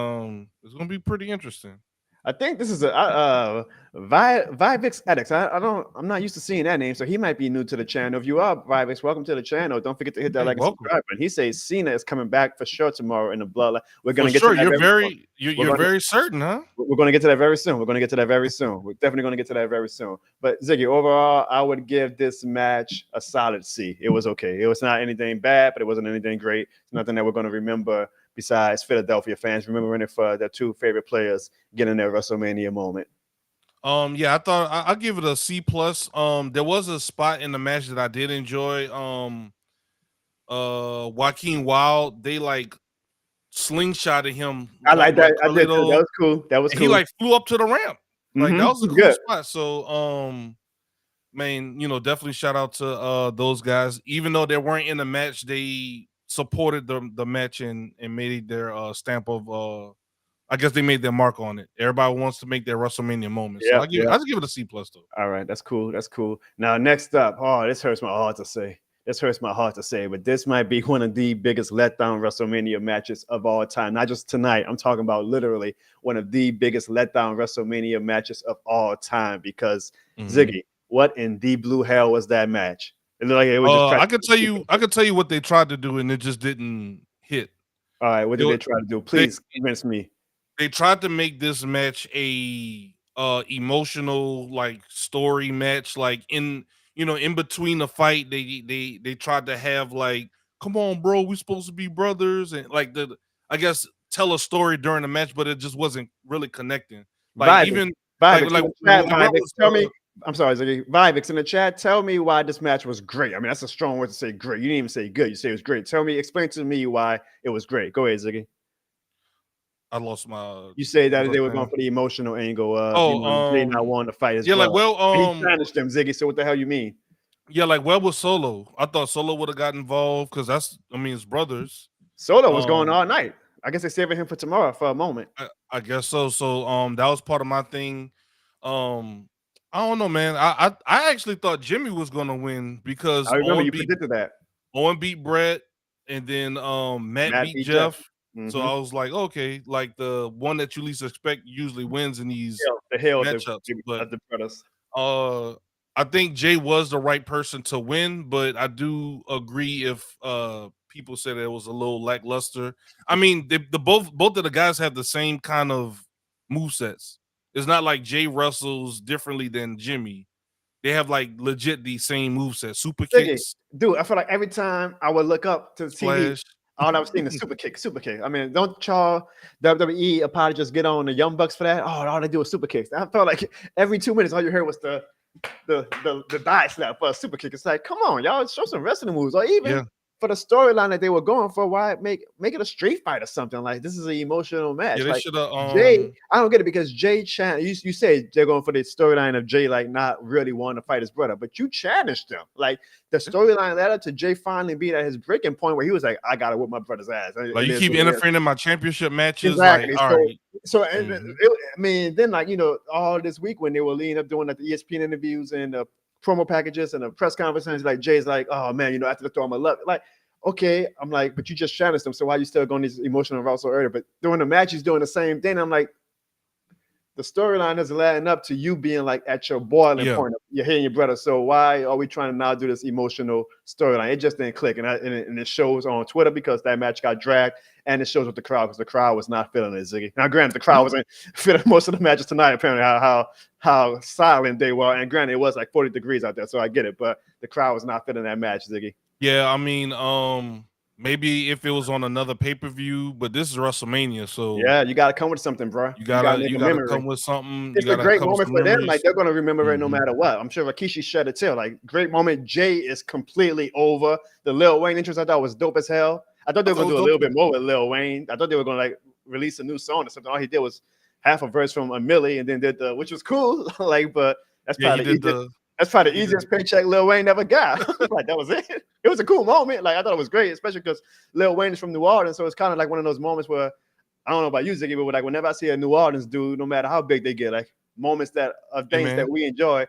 it's gonna be pretty interesting. I think this is a Vivix Addicts. I'm not used to seeing that name, so he might be new to the channel. If you are Vivix, welcome to the channel. Don't forget to hit that like and subscribe button. He says Cena is coming back for sure tomorrow in the Bloodline. We're gonna get to that. You're very certain, huh? We're gonna get to that very soon. We're definitely gonna get to that very soon. But Ziggy, overall, I would give this match a solid C. It was okay. It was not anything bad, but it wasn't anything great. It's nothing that we're gonna remember. Besides Philadelphia fans remembering it for their two favorite players getting their WrestleMania moment. Yeah, I thought I'll give it a C plus. There was a spot in the match that I did enjoy. Joaquin Wilde, they like slingshotted him. I like that. I did too. That was cool. That was cool. He like flew up to the ramp. Like that was a cool spot. So man, definitely shout out to those guys. Even though they weren't in the match, they supported the match and made their stamp of I guess they made their mark on it. Everybody wants to make their WrestleMania moment. So I'll just give it a C plus though. All right, that's cool. That's cool. Now next up, this hurts my heart to say. But this might be one of the biggest letdown WrestleMania matches of all time. Not just tonight. I'm talking about literally one of the biggest letdown WrestleMania matches of all time. Because Ziggy, what in the blue hell was that match? It was I could tell you what they tried to do, and it just didn't hit. All right, what did they try to do? Please convince me. They tried to make this match a emotional like story match, like in between the fight, they tried to have like, come on, bro, we supposed to be brothers, and like I guess tell a story during the match, but it just wasn't really connecting. Like tell me. I'm sorry, Ziggy. Vivix in the chat, tell me why this match was great. I mean, that's a strong word to say great. You didn't even say good. You say it was great. Explain to me why it was great. Go ahead, Ziggy. I lost my. You say that they were going for the emotional angle. Jay not wanting to fight as he challenged them, Ziggy. So what the hell you mean? Yeah, like where was Solo? I thought Solo would have got involved because it's brothers. Solo was going all night. I guess they're saving him for tomorrow for a moment. I guess so. So that was part of my thing. I don't know, man. I actually thought Jimmy was gonna win because I remember you predicted that. Owen beat Brett, and then Matt beat Jeff. So I was like, okay, like the one that you least expect usually wins in these matchups. But I think Jay was the right person to win, but I do agree if people said it was a little lackluster. I mean, both of the guys have the same kind of movesets. It's not like Jay wrestles differently than Jimmy. They have like legit the same moveset, super kicks. Dude, I feel like every time I would look up to the TV, all I was seeing is super kick. I mean, don't y'all WWE apologists get on the Young Bucks for that? Oh, all they do is super kicks. I felt like every 2 minutes, all you heard was the die slap for a super kick. It's like, come on, y'all, show some wrestling moves, or even for the storyline that they were going for, why make it a street fight or something? Like, this is an emotional match. Yeah, they like, should have. Jay, I don't get it because Jay you say they're going for the storyline of Jay like not really wanting to fight his brother, but you challenged them. Like the storyline led up to Jay finally being at his breaking point where he was like, I gotta whip my brother's ass. Like you keep interfering in my championship matches. Exactly. Like, all right. So I mean, then like all this week when they were leading up doing like the ESPN interviews and the promo packages and the press conferences, like Jay's like, oh man, after the throw him a love, like. Okay, I'm like, but you just challenged them, so why you still going these emotional routes so early? But during the match, he's doing the same thing. I'm like, the storyline isn't leading up to you being like at your boiling point. You're hitting your brother. So why are we trying to now do this emotional storyline? It just didn't click, and it shows on Twitter because that match got dragged, and it shows with the crowd because the crowd was not feeling it, Ziggy. Now, granted, the crowd wasn't feeling most of the matches tonight. Apparently, how silent they were, and granted, it was like 40 degrees out there, so I get it. But the crowd was not feeling that match, Ziggy. Yeah, I mean, maybe if it was on another pay-per-view, but this is WrestleMania, so yeah, you gotta come with something, bro. You gotta come with something. It's a great moment for them. Like they're gonna remember it no matter what. I'm sure Rikishi shed a tear. Like great moment. Jay is completely over. The Lil Wayne entrance I thought was dope as hell. I thought they were gonna do a little bit more with Lil Wayne. I thought they were gonna like release a new song or something. All he did was half a verse from a Millie and then did which was cool. Like, but that's probably That's probably the easiest paycheck Lil Wayne ever got. Like, that was it. It was a cool moment. Like, I thought it was great, especially because Lil Wayne is from New Orleans. So it's kind of like one of those moments where, I don't know about you, Ziggy, but like whenever I see a New Orleans dude, no matter how big they get, like moments that of things that we enjoy,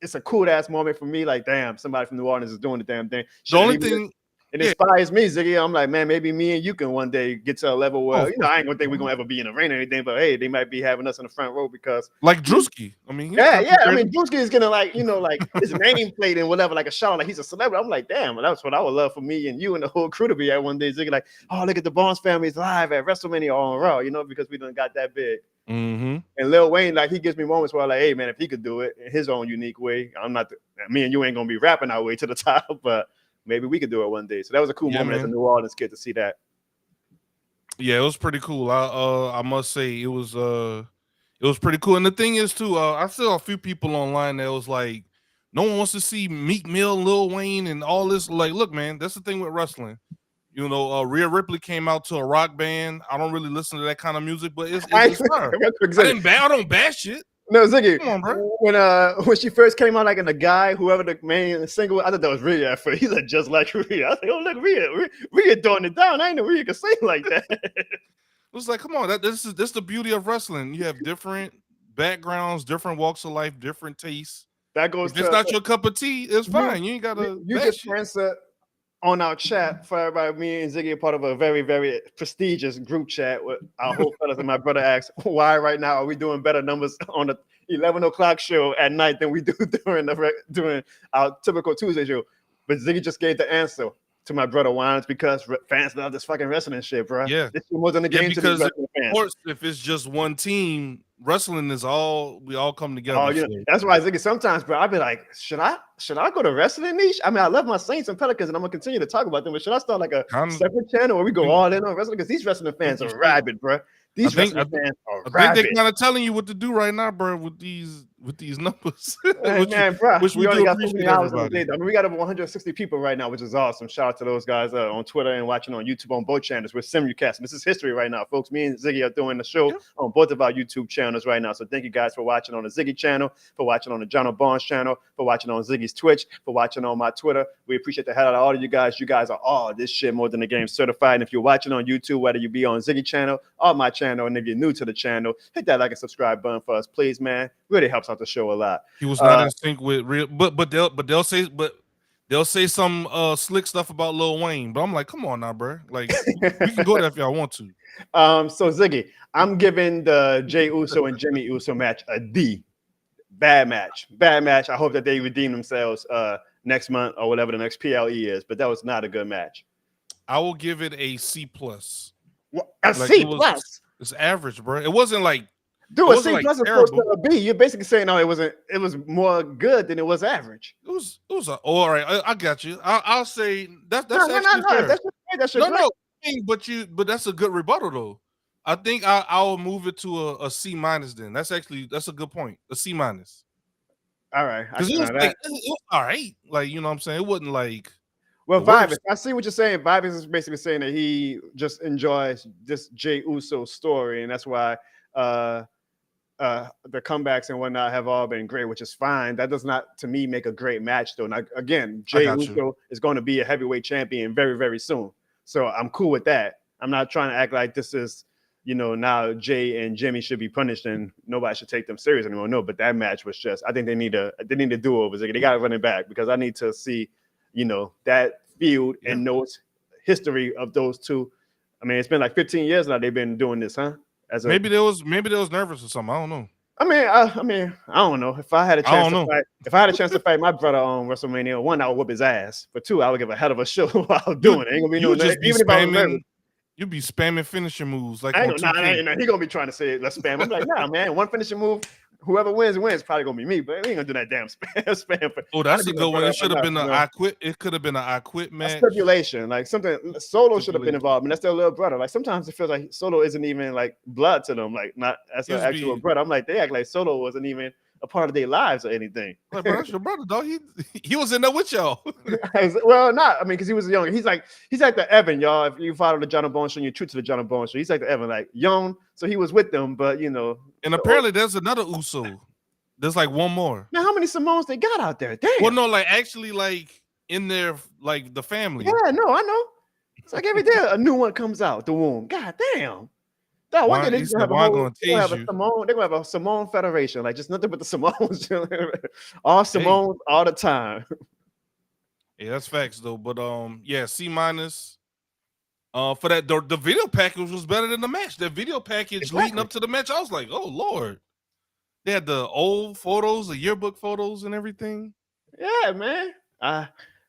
it's a cool ass moment for me. Like, damn, somebody from New Orleans is doing the damn thing. The only thing it inspires me, Ziggy. I'm like, man, maybe me and you can one day get to a level where, I ain't gonna think we're gonna ever be in a ring or anything, but hey, they might be having us in the front row because like Drewski. I mean, I mean, Drewski is gonna like his name plate and whatever, like a shout, like he's a celebrity. I'm like, damn, that's what I would love for me and you and the whole crew to be at one day. Ziggy, like, oh, look at the Barnes family's live at WrestleMania on Raw, because we done got that big. Mm-hmm. And Lil Wayne, like, he gives me moments where I'm like, hey man, if he could do it in his own unique way, me and you ain't gonna be rapping our way to the top, but maybe we could do it one day. So that was a cool moment as a New Orleans kid to see that. Yeah, it was pretty cool. I must say it was pretty cool. And the thing is too, I saw a few people online that was like, no one wants to see Meek Mill, Lil Wayne, and all this. Like, look, man, that's the thing with wrestling. Rhea Ripley came out to a rock band. I don't really listen to that kind of music, but it's her. I don't bash it. No, Ziggy, come on, bro. When she first came out, like in the guy, whoever the main single, I thought that was Rhea at first. He's like, just like Rhea. I was like, oh, look, Rhea throwing it down. I ain't know Rhea could sing like that. It was like, come on, this is the beauty of wrestling. You have different backgrounds, different walks of life, different tastes. That goes. If it's not your cup of tea, it's fine. You ain't gotta. You just answer on our chat for everybody. Me and Ziggy are part of a very, very prestigious group chat with our whole fellas. And my brother asked, why right now are we doing better numbers on the 11 o'clock show at night than we do during our typical Tuesday show? But Ziggy just gave the answer to my brother. Why? It's because fans love this fucking wrestling shit, bro. Yeah. This more than the game to these wrestling fans. Of course, if it's just one team, wrestling is we all come together. Oh, that's why I think sometimes, bro, I'd be like, should I go to wrestling niche? I mean, I love my Saints and Pelicans, and I'm gonna continue to talk about them. But should I start like a separate channel where we go all in on wrestling? Because these wrestling fans are rabid, bro. I think they're kind of telling you what to do right now, bro, with these numbers. Man, bro, which we only got 50 hours in the day. I mean, we got over 160 people right now, which is awesome. Shout out to those guys on Twitter and watching on YouTube on both channels. We're simulcasting. This is history right now, folks. Me and Ziggy are doing the show on both of our YouTube channels right now. So thank you guys for watching on the Ziggy channel, for watching on the Jono Barnes channel, for watching on Ziggy's Twitch, for watching on my Twitter. We appreciate the hell out of all of you guys. You guys are all this shit more than the game certified. And if you're watching on YouTube, whether you be on Ziggy channel or my channel, and if you're new to the channel, hit that like and subscribe button for us, please, man. Really helps out the show a lot. He was not in sync with real, but they'll say some slick stuff about Lil Wayne. But I'm like, come on now, bro. Like, we can go there if y'all want to. So Ziggy, I'm giving the Jey Uso and Jimmy Uso match a D. Bad match. I hope that they redeem themselves next month or whatever the next PLE is. But that was not a good match. I will give it a C+. C+? It's average, bro. It wasn't like. Dude, a C+ is supposed to a B. You're basically saying, no, it wasn't. It was more good than it was average. It was all right. I got you. I'll say that's actually fair. That's no. But that's a good rebuttal though. I think I'll move it to a C- then. That's a good point. A C-. All right. Because it was all right. Like, you know what I'm saying? It wasn't like. Well, Vibes, I see what you're saying. Vibes is basically saying that he just enjoys this Jey Uso story, and that's why the comebacks and whatnot have all been great, which is fine. That does not, to me, make a great match, though. Now, again, Jey Uso is going to be a heavyweight champion very, very soon. So I'm cool with that. I'm not trying to act like this is, now Jey and Jimmy should be punished and nobody should take them serious anymore. No, but that match was just, I think they need to do over. They got to run it back because I need to see, that feud and notes history of those two. I mean, it's been like 15 years now they've been doing this, huh? Maybe they was nervous or something. I don't know. I mean, I don't know. If I had a chance to fight my brother on WrestleMania, 1, I would whoop his ass. For 2, I would give a hell of a show while doing it. Ain't gonna be no even if I was you be spamming finishing moves like he gonna be trying to say let's spam. I'm like, nah, man, one finishing move. Whoever wins probably gonna be me, but we ain't gonna do that damn spam. That's a good one. It should have been I quit. It could have been I quit match. Stipulation, like something Solo should have been involved, and that's their little brother. Like sometimes it feels like Solo isn't even like blood to them, like not as an actual brother. I'm like, they act like Solo wasn't even a part of their lives or anything. Like, bro, that's your brother, dog. He was in there with y'all. Well, not. I mean, because he was young. He's like the Evan, y'all. If you follow the Jono Bones show, you're true to the Jono Bones show. He's like the Evan, like young. So he was with them, but And apparently, there's another Uso. There's like one more. Now, how many Samoans they got out there? Damn. Well, no, like actually, like in their like the family. Yeah, no, I know. It's like every day a new one comes out the womb. God damn. No, one day they're gonna have a whole. They're gonna have a Samoan federation, like just nothing but the Samoans. All Samoans all the time. Yeah, that's facts though. But yeah, C-. For that, the video package was better than the match. The video package leading up to the match, I was like, oh Lord. They had the old photos, the yearbook photos, and everything. Yeah, man.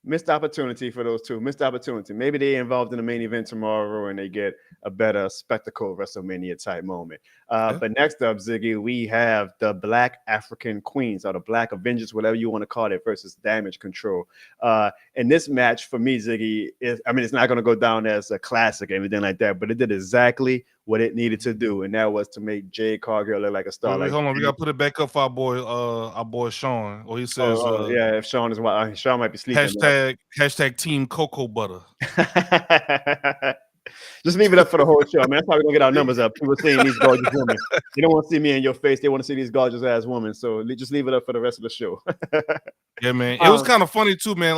Missed opportunity for those two. Missed opportunity. Maybe they're involved in the main event tomorrow and they get a better spectacle Wrestlemania type moment. But next up, Ziggy, we have the Black African Queens or the Black Avengers, whatever you want to call it, versus Damage Control. And this match for me, Ziggy, it's not going to go down as a classic or anything like that, but it did exactly what it needed to do, and that was to make Jade Cargill look like a star. Wait, hold on, we gotta put it back up for our boy Sean. Or he says, yeah, if Sean is Sean might be sleeping. Hashtag Team Cocoa Butter. Just leave it up for the whole show, man. That's how we're gonna get our numbers up. People seeing these gorgeous women. They don't want to see me in your face. They want to see these gorgeous ass women. So just leave it up for the rest of the show. Yeah, man. It was kind of funny too, man.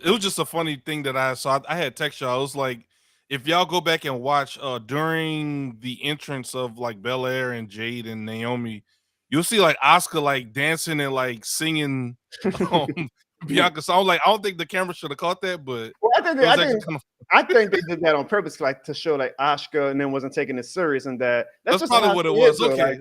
It was just a funny thing that I saw. I had text y'all. I was like, if y'all go back and watch during the entrance of like Belair and Jade and Naomi, you'll see like Asuka like dancing and like singing Bianca song. Like, I don't think the camera should have caught that, but I think they did that on purpose, like to show like Asuka and then wasn't taking it serious, and that's just probably what it was. Okay,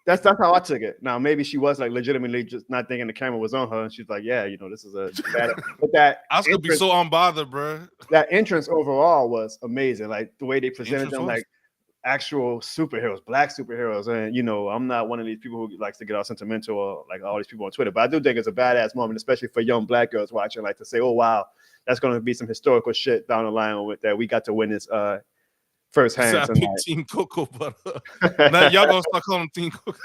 that's how I took it. Now maybe she was like legitimately just not thinking the camera was on her, and she's like, yeah, this is a bad. But that Asuka be so unbothered, bro. That entrance overall was amazing. Like the way they presented them, like actual superheroes, black superheroes. And I'm not one of these people who likes to get all sentimental or like all these people on Twitter, but I do think it's a badass moment, especially for young black girls watching, like to say, oh wow, that's going to be some historical shit down the line with that. We got to win this firsthand tonight. Team Cocoa Butter. Now y'all gonna start calling Team Cocoa.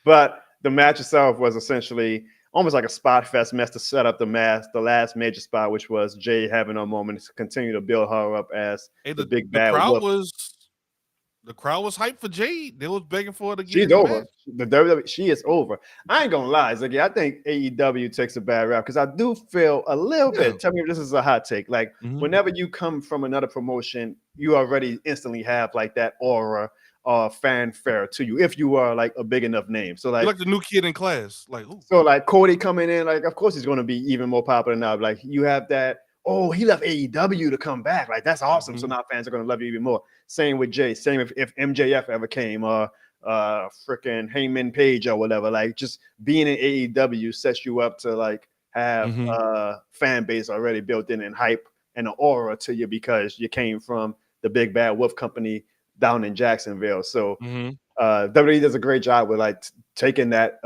But the match itself was essentially almost like a spot fest mess to set up the last major spot, which was Jay having a moment to continue to build her up as the big bad. The crowd was hyped for Jade. They was begging for her to get. She's over. The WWE, she is over. I ain't gonna lie, Ziggy. I think AEW takes a bad rap because I do feel a little bit. Tell me if this is a hot take. Like whenever you come from another promotion, you already instantly have like that aura or fanfare to you if you are like a big enough name. So like, you're like the new kid in class. Like, ooh. So like Cody coming in, like of course he's going to be even more popular now. Like you have that. Oh, he left AEW to come back. Like that's awesome. So now fans are going to love you even more. Same with Jay. Same if MJF ever came, or freaking Heyman Page or whatever. Like just being in AEW sets you up to like have fan base already built in and hype and an aura to you because you came from the big bad wolf company down in Jacksonville. So WWE does a great job with like taking that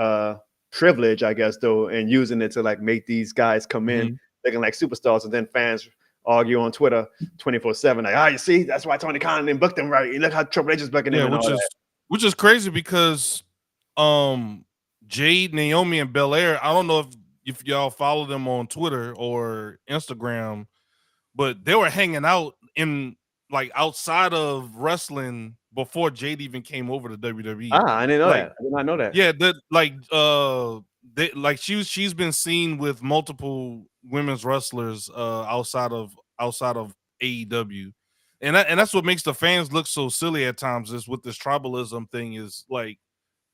privilege, I guess, though, and using it to like make these guys come in looking like superstars, and then fans argue on Twitter 24/7. Like, you see, that's why Tony Khan didn't book them right. Look how Triple H is booking them. Which is crazy because Jade, Naomi, and Belair, I don't know if y'all follow them on Twitter or Instagram, but they were hanging out in like outside of wrestling before Jade even came over to WWE. I didn't know that. I did not know that. Yeah, she's been seen with multiple women's wrestlers outside of AEW, and that's what makes the fans look so silly at times. Is with this tribalism thing is like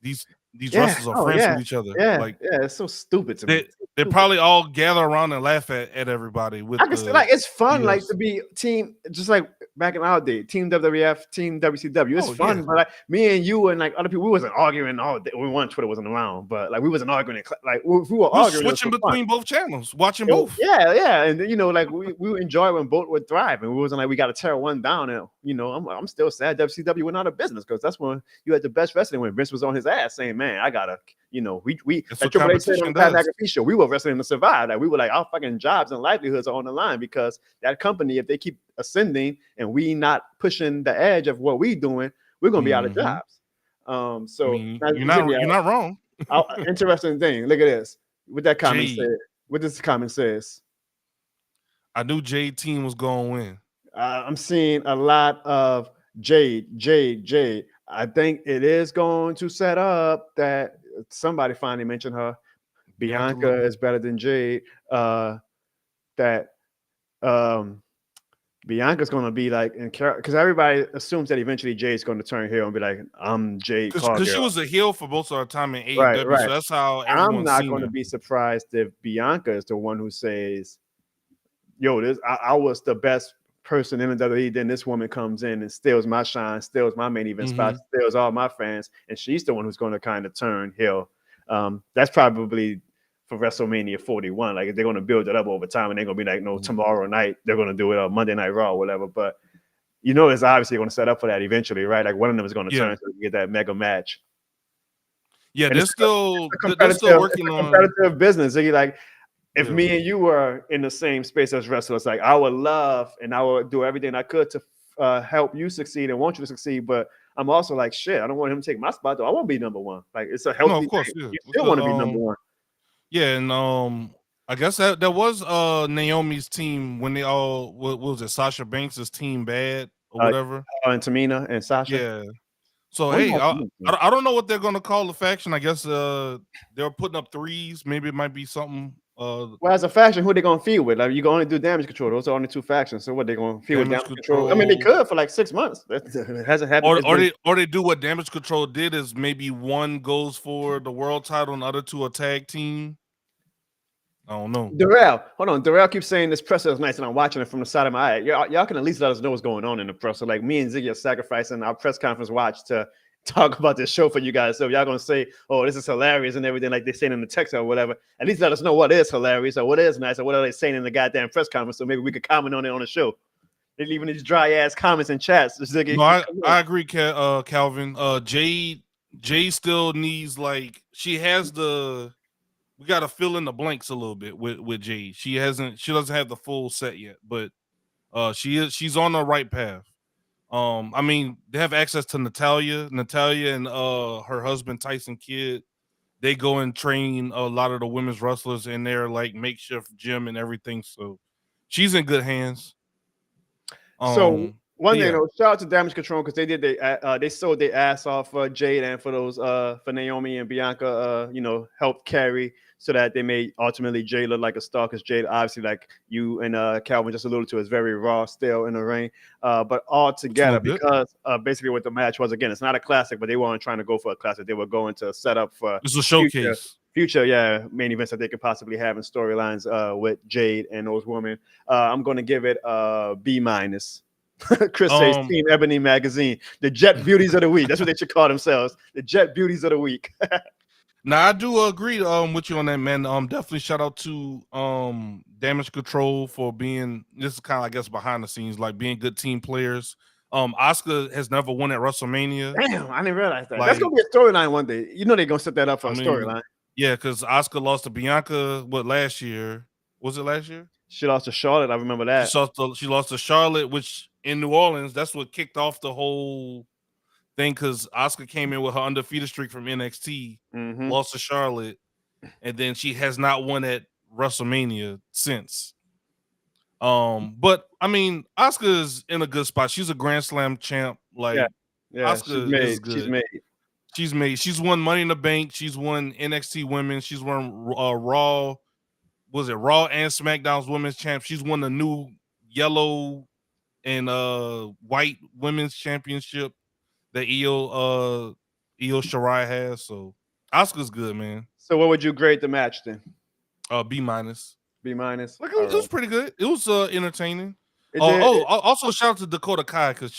these wrestlers are friends with each other. It's so stupid to me. They probably all gather around and laugh at everybody. With I can say like it's fun, like to be team, just like back in our day, Team WWF, Team WCW. It's fun, but like me and you and like other people, we wasn't arguing all day. Twitter wasn't around, but like we wasn't arguing. Like we were arguing, switching between both channels, watching both. Yeah, and like we enjoy when both would thrive, and we wasn't like we got to tear one down. And I'm still sad WCW went out of business because that's when you had the best wrestling when Vince was on his ass saying, "Man, I gotta." We Triple H said on the Pat McAfee show, we were wrestling to survive. Like we were like our fucking jobs and livelihoods are on the line because that company, if they keep ascending and we not pushing the edge of what we doing, we're gonna be out of jobs. You're not wrong. Interesting thing. Look at this. What that comment said. What this comment says. I knew Jade team was gonna win. I'm seeing a lot of Jade. I think it is going to set up that somebody finally mentioned her. Bianca is better than Jade. That Bianca's going to be like, because everybody assumes that eventually Jade's going to turn heel and be like, I'm Jade Cargill. Because she was a heel for most of her time in Right, AEW, right. so that's how I'm everyone's not seen going to her. be surprised if Bianca is the one who says, yo, I was the best person in the WWE, then this woman comes in and steals my shine, steals my main event spot, steals all my fans, and she's the one who's going to kind of turn heel. That's probably for WrestleMania 41. Like, they're going to build it up over time, and they're going to be like, no, tomorrow night they're going to do it on Monday Night Raw or whatever. But you know, it's obviously going to set up for that eventually, right? Like, one of them is going to turn so you get that mega match. Yeah, and they're still working on competitive business. So you like, if me and you were in the same space as wrestlers, like, I would love and I would do everything I could to help you succeed and want you to succeed. But I'm also like, shit, I don't want him to take my spot, though. I want to be number one. Like, it's a healthy of course, thing. You still want to be number one. Yeah, and I guess that was Naomi's team when they all what was it, Sasha Banks' team bad or whatever. And Tamina and Sasha. Yeah. So hey, I don't know what they're gonna call the faction. I guess they're putting up threes. Maybe it might be something. Well, as a faction, who are they gonna feud with? Like, you can only do Damage Control. Those are only two factions. So what, they gonna feud with Damage Control? I mean, they could for like 6 months. It hasn't happened. Or they do what Damage Control did, is maybe one goes for the world title and the other two a tag team. I don't know. Darrell, hold on. Darrell keeps saying this presser is nice, and I'm watching it from the side of my eye. Y'all can at least let us know what's going on in the presser. Like, me and Ziggy are sacrificing our press conference watch to talk about this show for you guys. So if y'all gonna say, "Oh, this is hilarious" and everything, like they're saying in the text or whatever, at least let us know what is hilarious or what is nice or what are they saying in the goddamn press conference, so maybe we could comment on it on the show. They're leaving these dry ass comments and chats. Ziggy, no, I agree, Calvin. Jade still needs, like, she has we got to fill in the blanks a little bit with Jade. She doesn't have the full set yet, but she's on the right path. I mean, they have access to Natalia and her husband Tyson Kidd. They go and train a lot of the women's wrestlers in their like makeshift gym and everything. So she's in good hands. So one thing, though, shout out to Damage Control, because they sold their ass off for Jade and for those for Naomi and Bianca, help carry, so that they made ultimately Jade look like a star, because Jade, obviously, like you and Calvin just alluded to, is very raw still in the ring. But all together, because basically what the match was, again, it's not a classic, but they weren't trying to go for a classic. They were going to set up for it's a showcase. Future main events that they could possibly have in storylines with Jade and those women. I'm going to give it a B-. Chris says Team Ebony Magazine, the Jet Beauties of the Week. That's what they should call themselves, the Jet Beauties of the Week. Now, I do agree with you on that, man. Definitely shout out to Damage Control for being, this is kind of, I guess, behind the scenes, like being good team players. Asuka has never won at WrestleMania. Damn, I didn't realize that. Like, that's gonna be a storyline one day. You know they're gonna set that up for a storyline. Yeah, because Asuka lost to Bianca last year? Was it last year? She lost to Charlotte. I remember that. She lost to Charlotte, which in New Orleans, that's what kicked off the whole thing, because Asuka came in with her undefeated streak from NXT, lost to Charlotte, and then she has not won at WrestleMania since. But I mean, Asuka is in a good spot. She's a Grand Slam champ. Like, Asuka is good. She's made. She's won Money in the Bank. She's won NXT Women. She's won Raw. Was it Raw and SmackDown's Women's Champ? She's won the new yellow and white Women's Championship that Io Shirai has. So Asuka's good, man. So what would you grade the match then? B-. B-. Like, it was pretty good. It was entertaining. Also shout out to Dakota Kai, because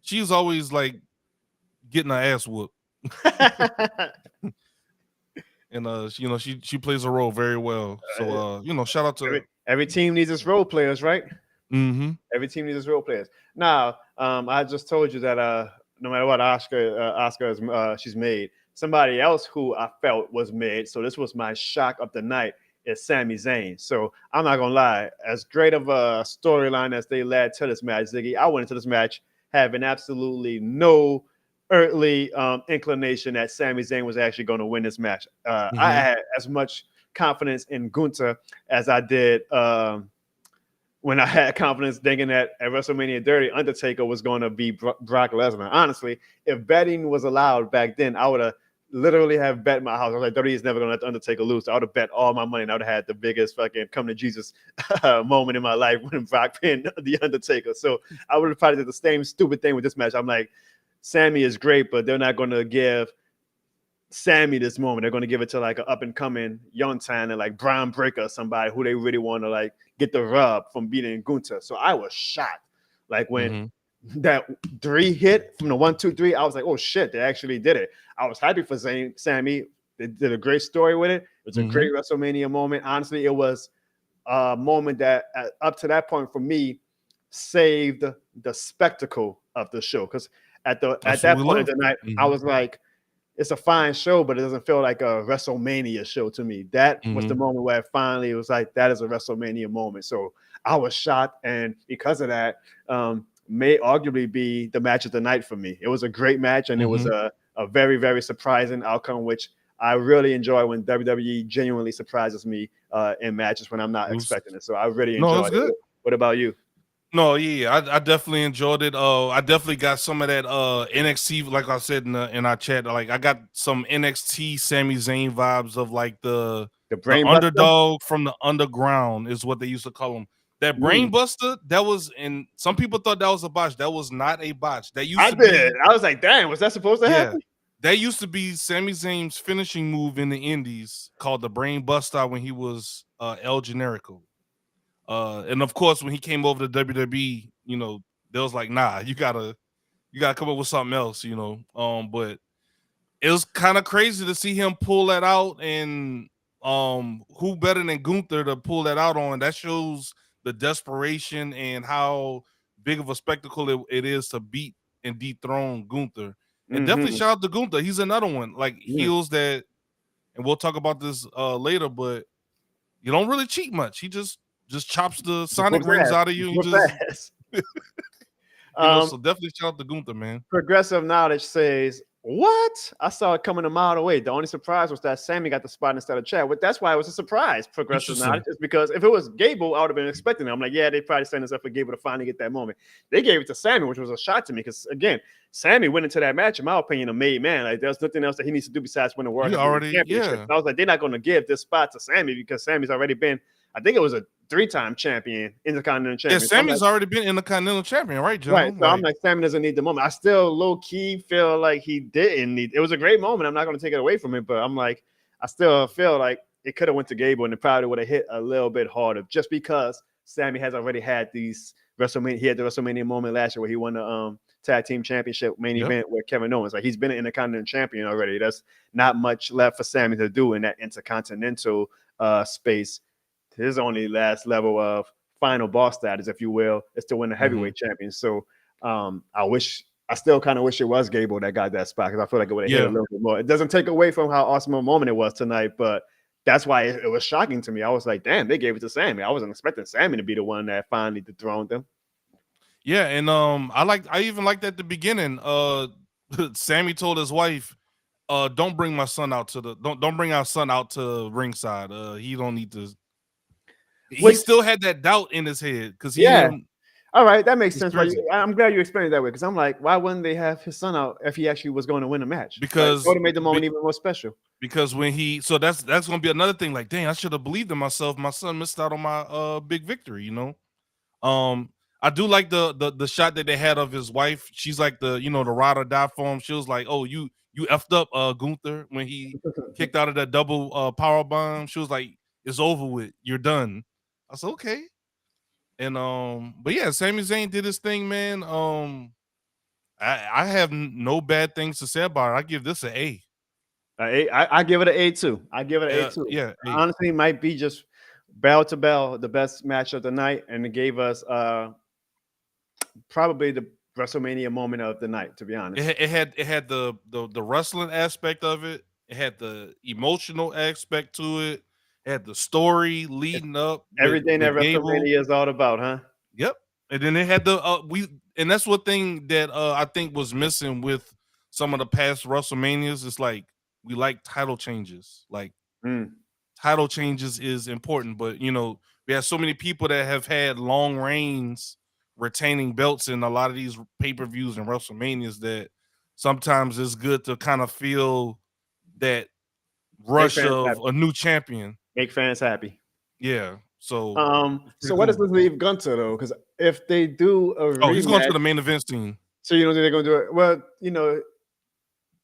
she's always like getting her ass whooped. And she plays a role very well. So shout out to every team needs its role players, right? Every team needs its role players. Now, I just told you that no matter what Asuka she's made, somebody else who I felt was made, so this was my shock of the night, is Sami Zayn. So I'm not gonna lie, as great of a storyline as they led to this match, Ziggy, I went into this match having absolutely no earthly inclination that Sami Zayn was actually going to win this match. I had as much confidence in Gunther as I did when I had confidence thinking that at WrestleMania 30, Undertaker was going to be Brock Lesnar. Honestly, if betting was allowed back then, I would have literally have bet my house. I was like, WWE is never going to let the Undertaker lose. So I would have bet all my money, and I would have had the biggest fucking come to Jesus moment in my life when Brock pinned the Undertaker. So I would have probably did the same stupid thing with this match. I'm like, Sami is great, but they're not going to give Sami this moment. They're going to give it to like an up and coming young talent like Braun Breaker or somebody who they really want to like get the rub from beating Gunther. So I was shocked. Like when that 3 hit from the 1, 2, 3, I was like, oh shit, they actually did it. I was happy for Sami. They did a great story with it. It was a great WrestleMania moment. Honestly, it was a moment that up to that point for me saved the spectacle of the show. Because at that point of the night, I was like, it's a fine show, but it doesn't feel like a WrestleMania show to me. That was the moment where finally it was like, that is a WrestleMania moment. So I was shocked. And because of that, may arguably be the match of the night for me. It was a great match, and it was a very, very surprising outcome, which I really enjoy when WWE genuinely surprises me in matches when I'm not expecting it. So I really enjoyed it. What about you? No, yeah, I definitely enjoyed it. I definitely got some of that NXT, like I said in our chat. Like I got some NXT Sami Zayn vibes of like the underdog from the underground is what they used to call him. That brain buster, that was, and some people thought that was a botch. That was not a botch. That used be. I was like, damn, was that supposed to happen? That used to be Sami Zayn's finishing move in the Indies called the brain buster when he was El Generico. And of course, when he came over to WWE, you know, they was like, nah, you gotta come up with something else, you know. But it was kind of crazy to see him pull that out, and who better than Gunther to pull that out on? That shows the desperation and how big of a spectacle it is to beat and dethrone Gunther. And definitely shout out to Gunther. He's another one, like heels that, and we'll talk about this later, but you don't really cheat much. He just chops the sonic rings out of you. And just, you know, so definitely shout out to Gunther, man. Progressive Knowledge says, what? I saw it coming a mile away. The only surprise was that Sami got the spot instead of Chad. But that's why it was a surprise. Progressive Knowledge is because if it was Gable, I would have been expecting it. I'm like, yeah, they probably sent us up for Gable to finally get that moment. They gave it to Sami, which was a shock to me because, again, Sami went into that match, in my opinion, a made man. Like, there's nothing else that he needs to do besides win the World Championship. I was like, they're not going to give this spot to Sami because Sami's already been, I think it was a 3-time champion, Intercontinental champion. Yeah, Sami's already been Intercontinental champion, right, Jono? Right. So I'm like, Sami doesn't need the moment. I still low-key feel like he didn't need. It was a great moment. I'm not going to take it away from him, but I'm like, I still feel like it could have went to Gable and it probably would have hit a little bit harder just because Sami has already had these WrestleMania. He had the WrestleMania moment last year where he won the tag team championship main event with Kevin Owens. Like, he's been an Intercontinental champion already. There's not much left for Sami to do in that Intercontinental space. His only last level of final boss status, if you will, is to win the heavyweight champion. So I still kind of wish it was Gable that got that spot because I feel like it would have hit a little bit more. It doesn't take away from how awesome a moment it was tonight, but that's why it was shocking to me. I was like, damn, they gave it to Sami. I wasn't expecting Sami to be the one that finally dethroned them. Yeah, and I even liked at the beginning. Sami told his wife, don't bring my son out to don't bring our son out to ringside. He don't need to. He still had that doubt in his head because all right, that makes sense. I'm glad you explained it that way because I'm like, why wouldn't they have his son out if he actually was going to win a match? Because it would have made the moment even more special. Because when that's going to be another thing. Like, dang, I should have believed in myself. My son missed out on my big victory. You know, I do like the shot that they had of his wife. She's like the ride or die for him. She was like, oh, you effed up Gunther when he kicked out of that double power bomb. She was like, it's over with. You're done. I said, okay. And but yeah, Sami Zayn did his thing, man. I have no bad things to say about it. I give this an A. I give it an A too. I give it an A too. Yeah, honestly, it might be just bell to bell the best match of the night, and it gave us probably the WrestleMania moment of the night. To be honest, it had the wrestling aspect of it. It had the emotional aspect to it. It had the story leading up. Everything that WrestleMania is all about, huh? Yep. And then they had the and that's one thing that I think was missing with some of the past WrestleManias. It's like we like title changes. Like title changes is important, but we have so many people that have had long reigns retaining belts in a lot of these pay-per-views and WrestleManias that sometimes it's good to kind of feel that rush of a new champion. Make fans happy. Yeah. So so what does this leave Gunther though? Because if they do a rematch, he's going to the main event team. So you don't think they're going to do it? Well, you know,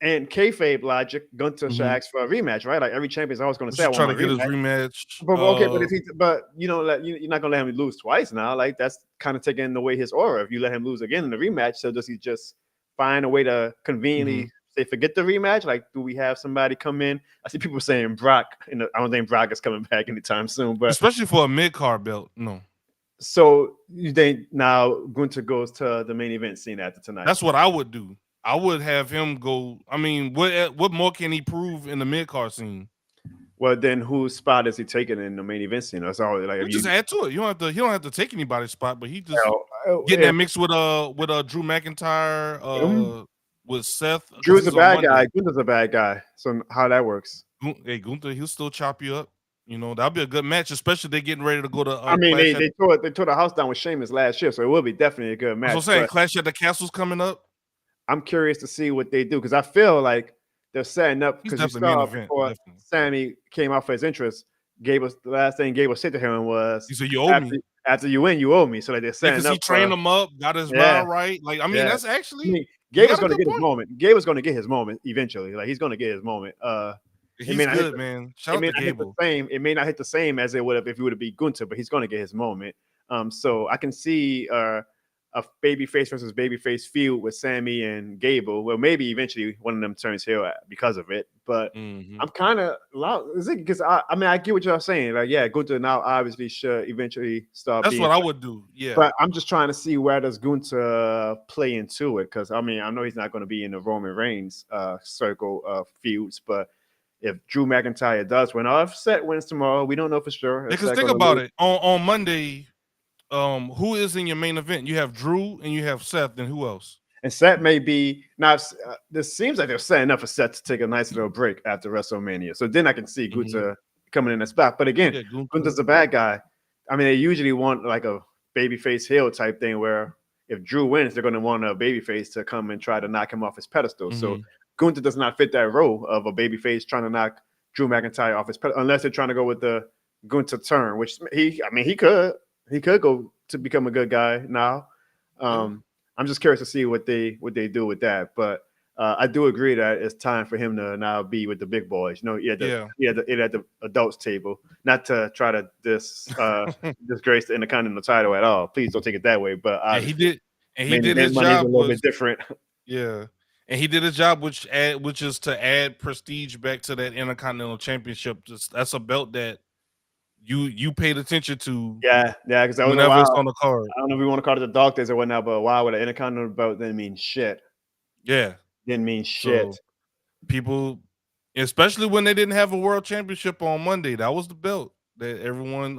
and kayfabe logic, Gunther should ask for a rematch, right? Like every champion's always going to say, "I want to get his rematch." But okay, but you know, you're not going to let him lose twice now. Like that's kind of taking away his aura. If you let him lose again in the rematch, so does he just find a way to conveniently say forget the rematch? Like, do we have somebody come in? I see people saying Brock. I don't think Brock is coming back anytime soon, but especially for a mid-card belt, no. So you think now Gunther goes to the main event scene after tonight? That's what I would do. I would have him go. I mean, what more can he prove in the mid-card scene? Well, then whose spot is he taking in the main event scene? That's all. Like, you just add to it. You don't have to. He don't have to take anybody's spot, but he just getting that mix with Drew McIntyre, with Seth. Drew's a bad guy. Gunther's a bad guy. So how that works? Hey, Gunther, he'll still chop you up. You know, that'll be a good match, especially they're getting ready to go to. I mean, they tore the house down with Sheamus last year, so it will be definitely a good match. I'm saying Clash at the Castle's coming up. I'm curious to see what they do because I feel like they're setting up because you saw before Sami came out for his interest. The last thing Gable said to him was, "He said you owe me. After you win, you owe me." So like they're setting up. He trained him up, got his mind right. Like I mean, that's actually Gable's going to get his moment. Gable's going to get his moment eventually. Like he's going to get his moment. He's good, man. Shout out to Gable. It may not hit the same as it would have if he would have beat Gunther, but he's going to get his moment. So I can see a babyface versus babyface feud with Sami and Gable. Well, maybe eventually one of them turns heel because of it. But I'm kind of because I mean I get what y'all saying. Like, yeah, Gunther now obviously should eventually start. That's what I would do. Yeah, but I'm just trying to see where does Gunther play into it because I mean I know he's not going to be in the Roman Reigns circle of feuds, but if Drew McIntyre does win, or if Seth wins tomorrow, we don't know for sure. Because think about it on Monday. Who is in your main event? You have Drew and you have Seth, and who else? And Seth may be now. This seems like they're setting up for Seth to take a nice little break after WrestleMania. So then I can see Gunther coming in that spot. But again, Gunther's a bad guy. I mean, they usually want like a babyface heel type thing where if Drew wins, they're going to want a babyface to come and try to knock him off his pedestal. So Gunther does not fit that role of a babyface trying to knock Drew McIntyre off his pedestal, unless they're trying to go with the Gunther turn, which he could go to become a good guy now. I'm just curious to see what they do with that. But I do agree that it's time for him to now be with the big boys. You know, he had the adults table, not to try to disgrace the Intercontinental title at all. Please don't take it that way. But he did his job a little bit different. Yeah. And he did his job, which is to add prestige back to that Intercontinental Championship. That's a belt that you paid attention to. Yeah, because that was whenever it's on the card. I don't know if we want to call it the dog days or whatnot, but a while with an Intercontinental belt didn't mean shit. Yeah. Didn't mean shit. So people, especially when they didn't have a world championship on Monday, that was the belt that everyone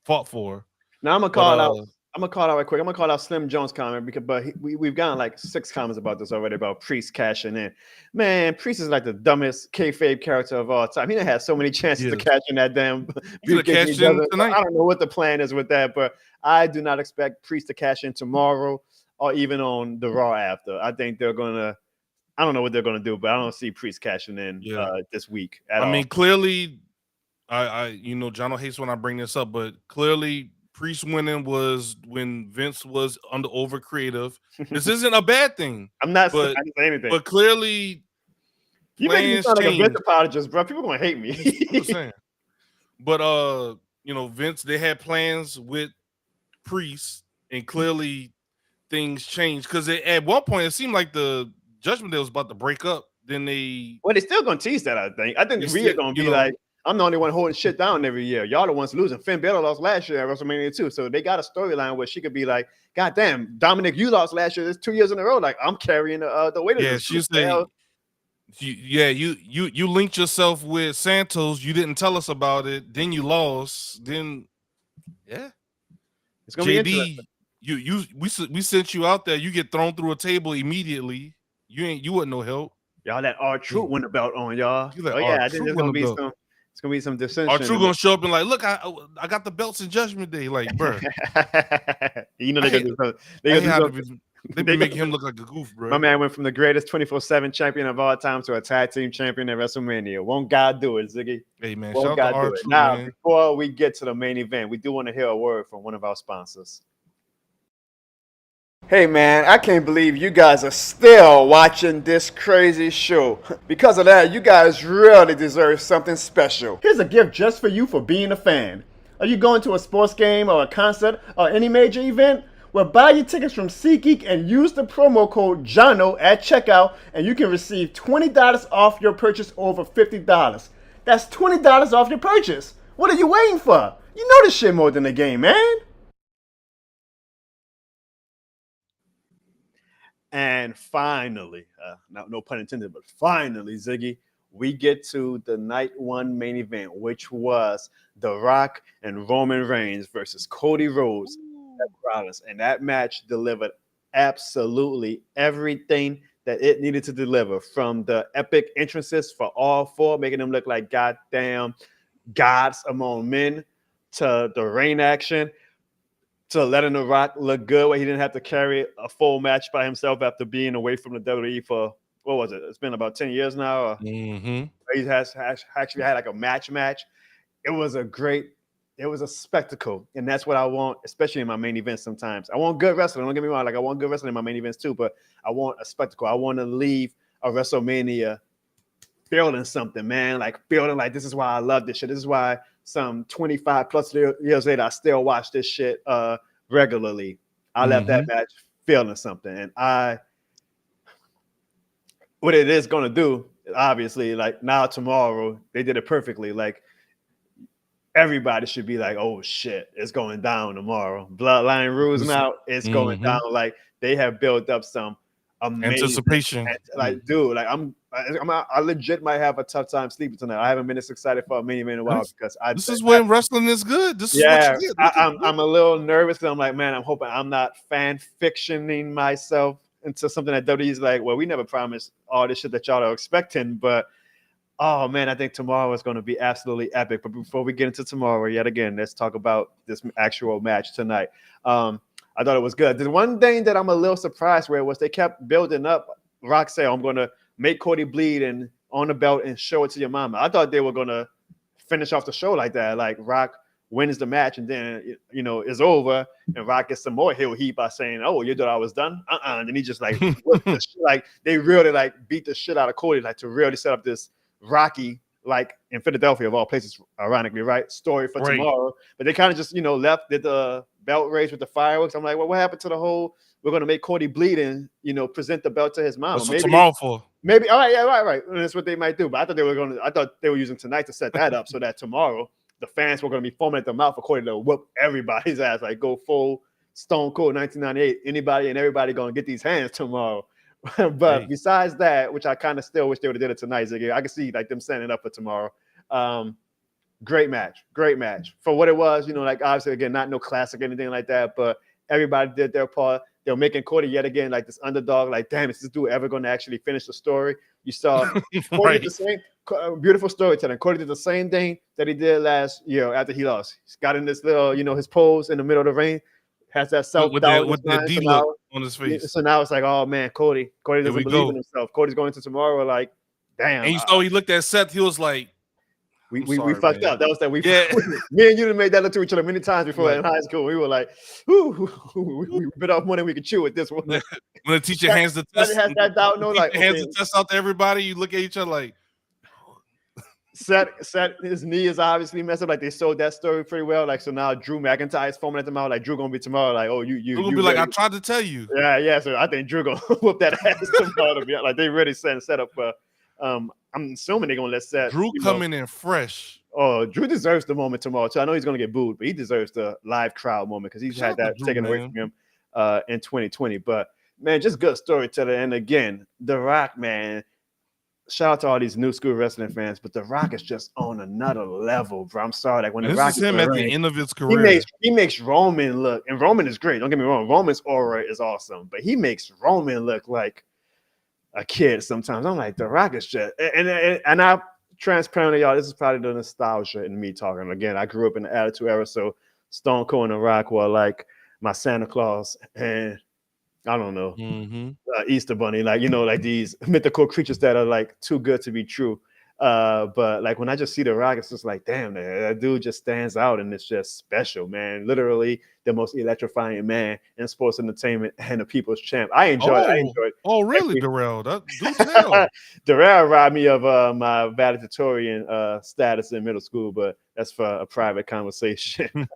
fought for. Now I'm gonna call it out. I'm gonna call out right quick. I'm gonna call out Slim Jones' comment but we've gotten like 6 comments about this already about Priest cashing in. Man, Priest is like the dumbest kayfabe character of all time. He done had so many chances to cash in that damn. Cash in tonight. I don't know what the plan is with that, but I do not expect Priest to cash in tomorrow or even on the Raw after. I think they're gonna. I don't know what they're gonna do, but I don't see Priest cashing in this week at all. I mean, clearly, Jono hates when I bring this up, but clearly. Priest winning was when Vince was over creative. This isn't a bad thing. I didn't say anything. But clearly, you make me sound like a Vince apologist, bro. People gonna hate me. I'm saying. But Vince, they had plans with Priest, and clearly things changed because at one point it seemed like the Judgment Day was about to break up. Then they're still gonna tease that. I think Rhea gonna be like. I'm the only one holding shit down every year. Y'all the ones losing. Finn Balor lost last year at WrestleMania 2. So they got a storyline where she could be like, God damn, Dominik, you lost last year. It's 2 years in a row. Like, I'm carrying the weight of this. She's saying, you linked yourself with Santos. You didn't tell us about it. Then you lost. Then, it's gonna be interesting. We sent you out there. You get thrown through a table immediately. You wasn't no help. Y'all that R-Truth win the belt on y'all. I think there's gonna be It's gonna be some dissension. Our True gonna show up and like, look, I got the belts in Judgment Day, like, bro. You know they gonna do something. They be making him look like a goof, bro. My man went from the greatest 24/7 champion of all time to a tag team champion at WrestleMania. Won't God do it, Ziggy? Hey man, Won't shout God out to do it? R-Truth, Now, man. before we get to the main event, we do want to hear a word from one of our sponsors. Hey man, I can't believe you guys are still watching this crazy show. Because of that, you guys really deserve something special. Here's a gift just for you for being a fan. Are you going to a sports game or a concert or any major event? Well, buy your tickets from SeatGeek and use the promo code Jono at checkout and you can receive $20 off your purchase over $50. That's $20 off your purchase. What are you waiting for? You know this shit more than a game, man. And finally, no pun intended, but finally, Ziggy, we get to the night one main event, which was The Rock and Roman Reigns versus Cody Rhodes and Rollins. And that match delivered absolutely everything that it needed to deliver, from the epic entrances for all four, making them look like goddamn gods among men, to the ring action, to letting The Rock look good where he didn't have to carry a full match by himself after being away from the WWE for, what was it? It's been about 10 years now. He has actually had like a match. It was a spectacle. And that's what I want, especially in my main events sometimes. I want good wrestling. Don't get me wrong. Like, I want good wrestling in my main events too, but I want a spectacle. I want to leave a WrestleMania feeling something, man. Like, feeling like this is why I love this shit. This is why some 25 plus years later, I still watch this shit regularly. I left that match feeling something. And what it is going to do, obviously, like now, tomorrow, they did it perfectly. Like, everybody should be like, oh shit, it's going down tomorrow. Bloodline rules now, it's going down. Like, they have built up some amazing anticipation. Like, dude, like I legit might have a tough time sleeping tonight. I haven't been this excited for a main event in a while because this is when wrestling is good. This is what you get. I'm a little nervous because I'm like, man, I'm hoping I'm not fan fictioning myself into something that WWE's like, well, we never promised all this shit that y'all are expecting, but oh man, I think tomorrow is going to be absolutely epic. But before we get into tomorrow, yet again, let's talk about this actual match tonight. I thought it was good. The one thing that I'm a little surprised with was they kept building up. Rock said, I'm going to make Cody bleed and on the belt and show it to your mama. I thought they were going to finish off the show like that. Like, Rock wins the match and then, you know, it's over and Rock gets some more heel heat by saying, oh, you thought I was done? And then he just like, like, they really like beat the shit out of Cody, like, to really set up this Rocky, like in Philadelphia of all places, ironically, right? Story for tomorrow. But they kind of just, you know, did the belt race with the fireworks. I'm like, well, what happened to the whole, we're going to make Cody bleed and, you know, present the belt to his mom. That's what tomorrow for. Maybe, all right, yeah, right. And that's what they might do. But I thought they were using tonight to set that up so that tomorrow the fans were going to be foaming at the mouth for Cody to whoop everybody's ass, like go full Stone Cold 1998. Anybody and everybody going to get these hands tomorrow. But besides that, which I kind of still wish they would have did it tonight, Ziggy, I can see like them setting it up for tomorrow. Great match for what it was. You know, like obviously again, not no classic or anything like that, but everybody did their part. They were making Cody yet again like this underdog. Like, damn, is this dude ever going to actually finish the story? You saw Cody did the same beautiful storytelling. Cody did the same thing that he did last year after he lost. He's got in this little, you know, his pose in the middle of the ring. Has that self-doubt with the D look on his face. So now it's like, oh man, Cody doesn't believe in himself. Cody's going to tomorrow like, damn. And you saw he looked at Seth, he was like, we fucked up. That was that. Me and you made that look to each other many times before in high school. We were like, we bit off more than we could chew with this one. When the teacher hands the test, has that doubt, no, like hands the test out to everybody, you look at each other like, Seth, his knee is obviously messed up. Like, they sold that story pretty well. Like, so now Drew McIntyre is foaming at the mouth. Like, Drew gonna be tomorrow. Like, oh, you gonna be like, I tried to tell you. Yeah. So I think Drew gonna whoop that ass tomorrow. To be like, they really set up. I'm assuming they're gonna let Seth. Drew coming in fresh. Oh, Drew deserves the moment tomorrow too. I know he's gonna get booed, but he deserves the live crowd moment because he's had that taken away from him in 2020. But man, just good storytelling. And again, The Rock, man. Shout out to all these new school wrestling fans, but The Rock is just on another level, bro. I'm sorry. Like, when The Rock is him at the end of his career, he makes Roman look, and Roman is great. Don't get me wrong. Roman's aura is awesome, but he makes Roman look like a kid sometimes. I'm like, The Rock is just, and I transparently, y'all, this is probably the nostalgia in me talking. Again, I grew up in the Attitude Era, so Stone Cold and The Rock were like my Santa Claus, and I don't know, Mm-hmm. Easter Bunny, like like these mythical creatures that are like too good to be true. But like when I just see The Rock, it's just like, damn, that dude just stands out, and it's just special, man. Literally the most electrifying man in sports entertainment and the people's champ. I enjoyed Really, Darrell? Do tell. Darrell robbed me of my valedictorian status in middle school, but that's for a private conversation.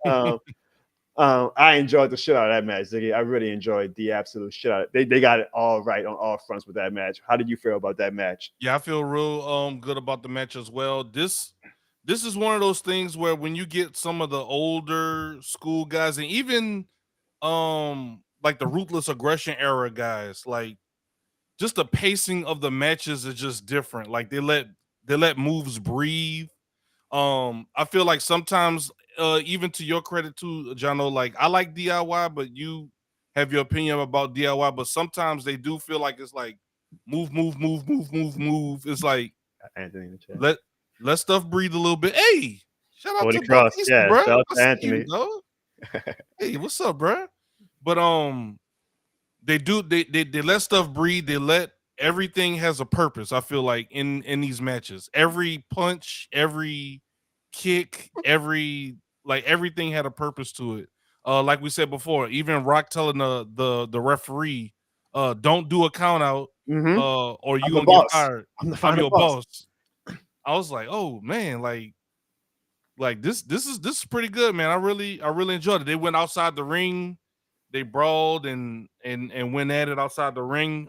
I enjoyed the shit out of that match, Ziggy. I really enjoyed the absolute shit out of it. They got it all right on all fronts with that match. How did you feel about that match? Yeah, I feel real good about the match as well. This is one of those things where when you get some of the older school guys and even like the Ruthless Aggression era guys, like just the pacing of the matches is just different. Like they let moves breathe. I feel like sometimes even to your credit too, Jono, like I like DIY, but you have your opinion about DIY, but sometimes they do feel like it's like move, move, move, move, move, move. It's like Anthony in the chat. let stuff breathe a little bit. Hey, shout out Holy to Cross, Bautista, yeah. bro. Shout out I to see Anthony. you, dog. Hey, what's up, bro? But they let stuff breathe. They let everything has a purpose. I feel like in these matches, every punch, every kick, everything had a purpose to it. Like we said before, even Rock telling the referee, don't do a count out, or you gonna get fired. I'm your boss. I was like, oh man, like this is pretty good, man. I really enjoyed it. They went outside the ring, they brawled and went at it outside the ring.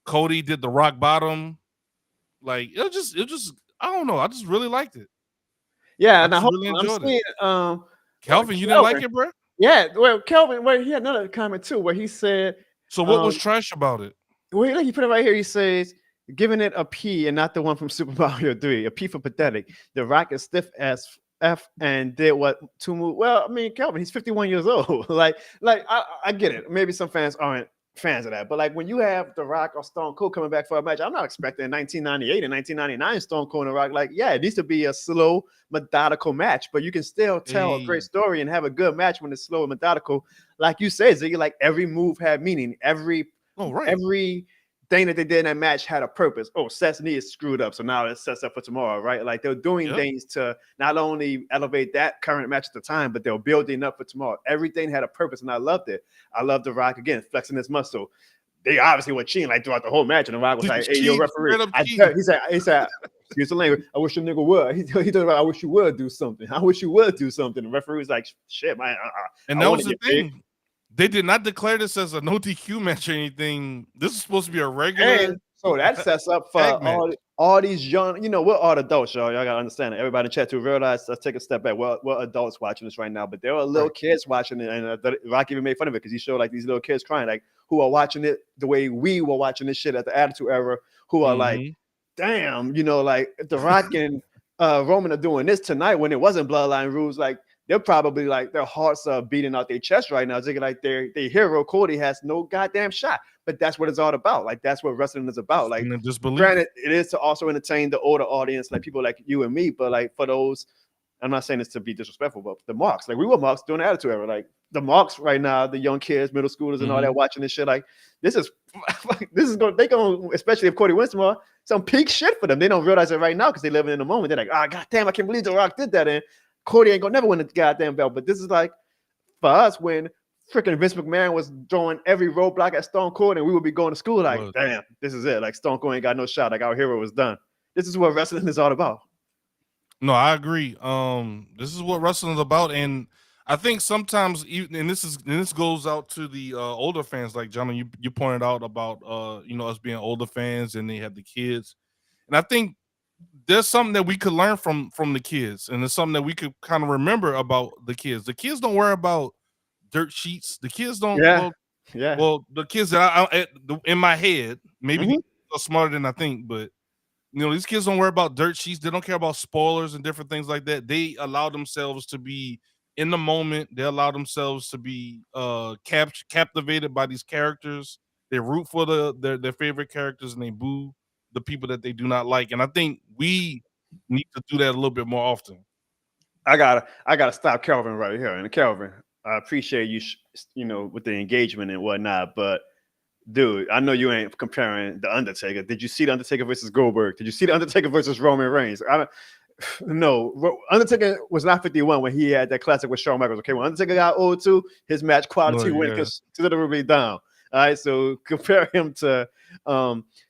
Cody did the rock bottom. Like it just I don't know. I just really liked it. Yeah, I and I just hope really I'm enjoyed seeing it. Kelvin, you didn't like it, bro? Yeah, well, Kelvin, well, he had another comment too where he said, So what was trash about it? Well, like he put it right here. He says, giving it a P and not the one from Super Mario 3. A P for pathetic. The Rock is stiff as F and did what to move. Well, I mean, Kelvin, he's 51 years old. like I get it. Maybe some fans aren't fans of that. But like when you have The Rock or Stone Cold coming back for a match, I'm not expecting 1998 and 1999 Stone Cold and The Rock. Like, yeah, it needs to be a slow, methodical match, but you can still tell a great story and have a good match when it's slow and methodical. Like you said, Ziggy, like every move had meaning. Every thing that they did in that match had a purpose. Oh, Seth's knee is screwed up, so now it sets up for tomorrow, right? Like they're doing things to not only elevate that current match at the time, but they're building up for tomorrow. Everything had a purpose, and I loved it. I love The Rock again flexing his muscle. They obviously were cheating like throughout the whole match, and The Rock was like, "Hey, yo, referee." He said, "Excuse the language. I wish your nigga would." He talked about, "I wish you would do something. I wish you would do something." The referee was like, "Shit, man." And that was the thing. Big. They did not declare this as a no DQ match or anything. This is supposed to be a regular. And so that sets up for all these young, we're all adults, y'all. Y'all gotta understand it. Everybody in chat to realize, let's take a step back. We're adults watching this right now, but there are little kids watching it, and Rock even made fun of it because he showed like these little kids crying, like who are watching it the way we were watching this shit at the Attitude Era, who are like, damn, like if The Rock and Roman are doing this tonight when it wasn't Bloodline rules, like they're probably like their hearts are beating out their chest right now. Thinking like their hero Cody has no goddamn shot. But that's what it's all about. Like that's what wrestling is about. Like granted, it is to also entertain the older audience, like people like you and me. But like for those, I'm not saying this to be disrespectful, but the marks, like we were marks during the Attitude Era. Like the marks right now, the young kids, middle schoolers, and all that watching this shit. Like this is going, especially if Cody wins tomorrow, some peak shit for them. They don't realize it right now because they living in the moment. They're like, ah, goddamn, I can't believe The Rock did that. And Cody ain't gonna never win the goddamn belt. But this is like for us when freaking Vince McMahon was throwing every roadblock at Stone Cold, and we would be going to school like, damn, this is it. Like Stone Cold ain't got no shot. Like our hero was done. This is what wrestling is all about. No, I agree. This is what wrestling is about, and I think sometimes, and this goes out to the older fans, like John, you pointed out about us being older fans, and they have the kids, and I think there's something that we could learn from the kids, and there's something that we could kind of remember about the kids. The kids don't worry about dirt sheets. The kids don't. Well, the kids that in my head, maybe they're smarter than I think, but these kids don't worry about dirt sheets. They don't care about spoilers and different things like that. They allow themselves to be in the moment. They allow themselves to be captivated by these characters. They root for their favorite characters, and they boo the people that they do not like. And I think we need to do that a little bit more often. I gotta stop Kelvin right here. And Kelvin, I appreciate you, with the engagement and whatnot. But dude, I know you ain't comparing the Undertaker. Did you see the Undertaker versus Goldberg? Did you see the Undertaker versus Roman Reigns? No, Undertaker was not 51 when he had that classic with Shawn Michaels. Okay, when Undertaker got old too, his match quality went considerably down. All right, so compare him to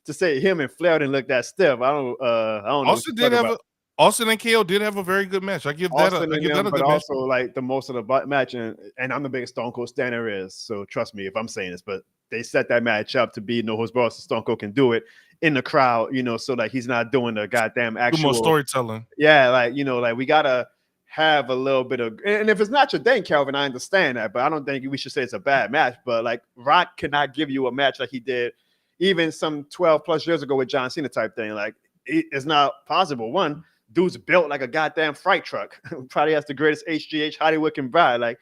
say him and Flair didn't look that stiff. I don't know. Austin and KO did have a very good match. I give that a good but match. Also like the most of the match, and I'm the biggest Stone Cold stan there is. So trust me if I'm saying this, but they set that match up to be no holds barred, so Stone Cold can do it in the crowd, so that he's not doing the goddamn actual more storytelling. Yeah, like we gotta have a little bit of, and if it's not your thing, Kelvin, I understand that, but I don't think we should say it's a bad match. But like Rock cannot give you a match like he did even some 12 plus years ago with John Cena type thing. Like it's not possible. One, dude's built like a goddamn freight truck. Probably has the greatest HGH Hollywood can buy. Like,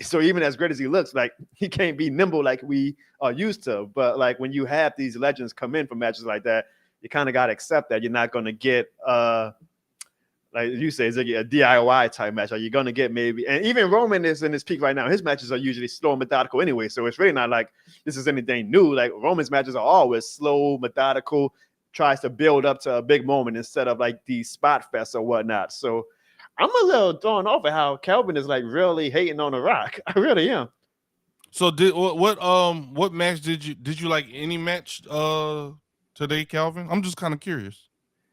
so even as great as he looks, like he can't be nimble like we are used to. But like when you have these legends come in for matches like that, you kind of got to accept that you're not going to get like you say, it's like a DIY type match. Are you going to get maybe? And even Roman is in his peak right now. His matches are usually slow and methodical anyway. So it's really not like this is anything new. Like Roman's matches are always slow, methodical, tries to build up to a big moment instead of like these spot fests or whatnot. So I'm a little thrown off at how Kelvin is like really hating on The Rock. I really am. So what match did you like? Any match today, Calvin? I'm just kind of curious.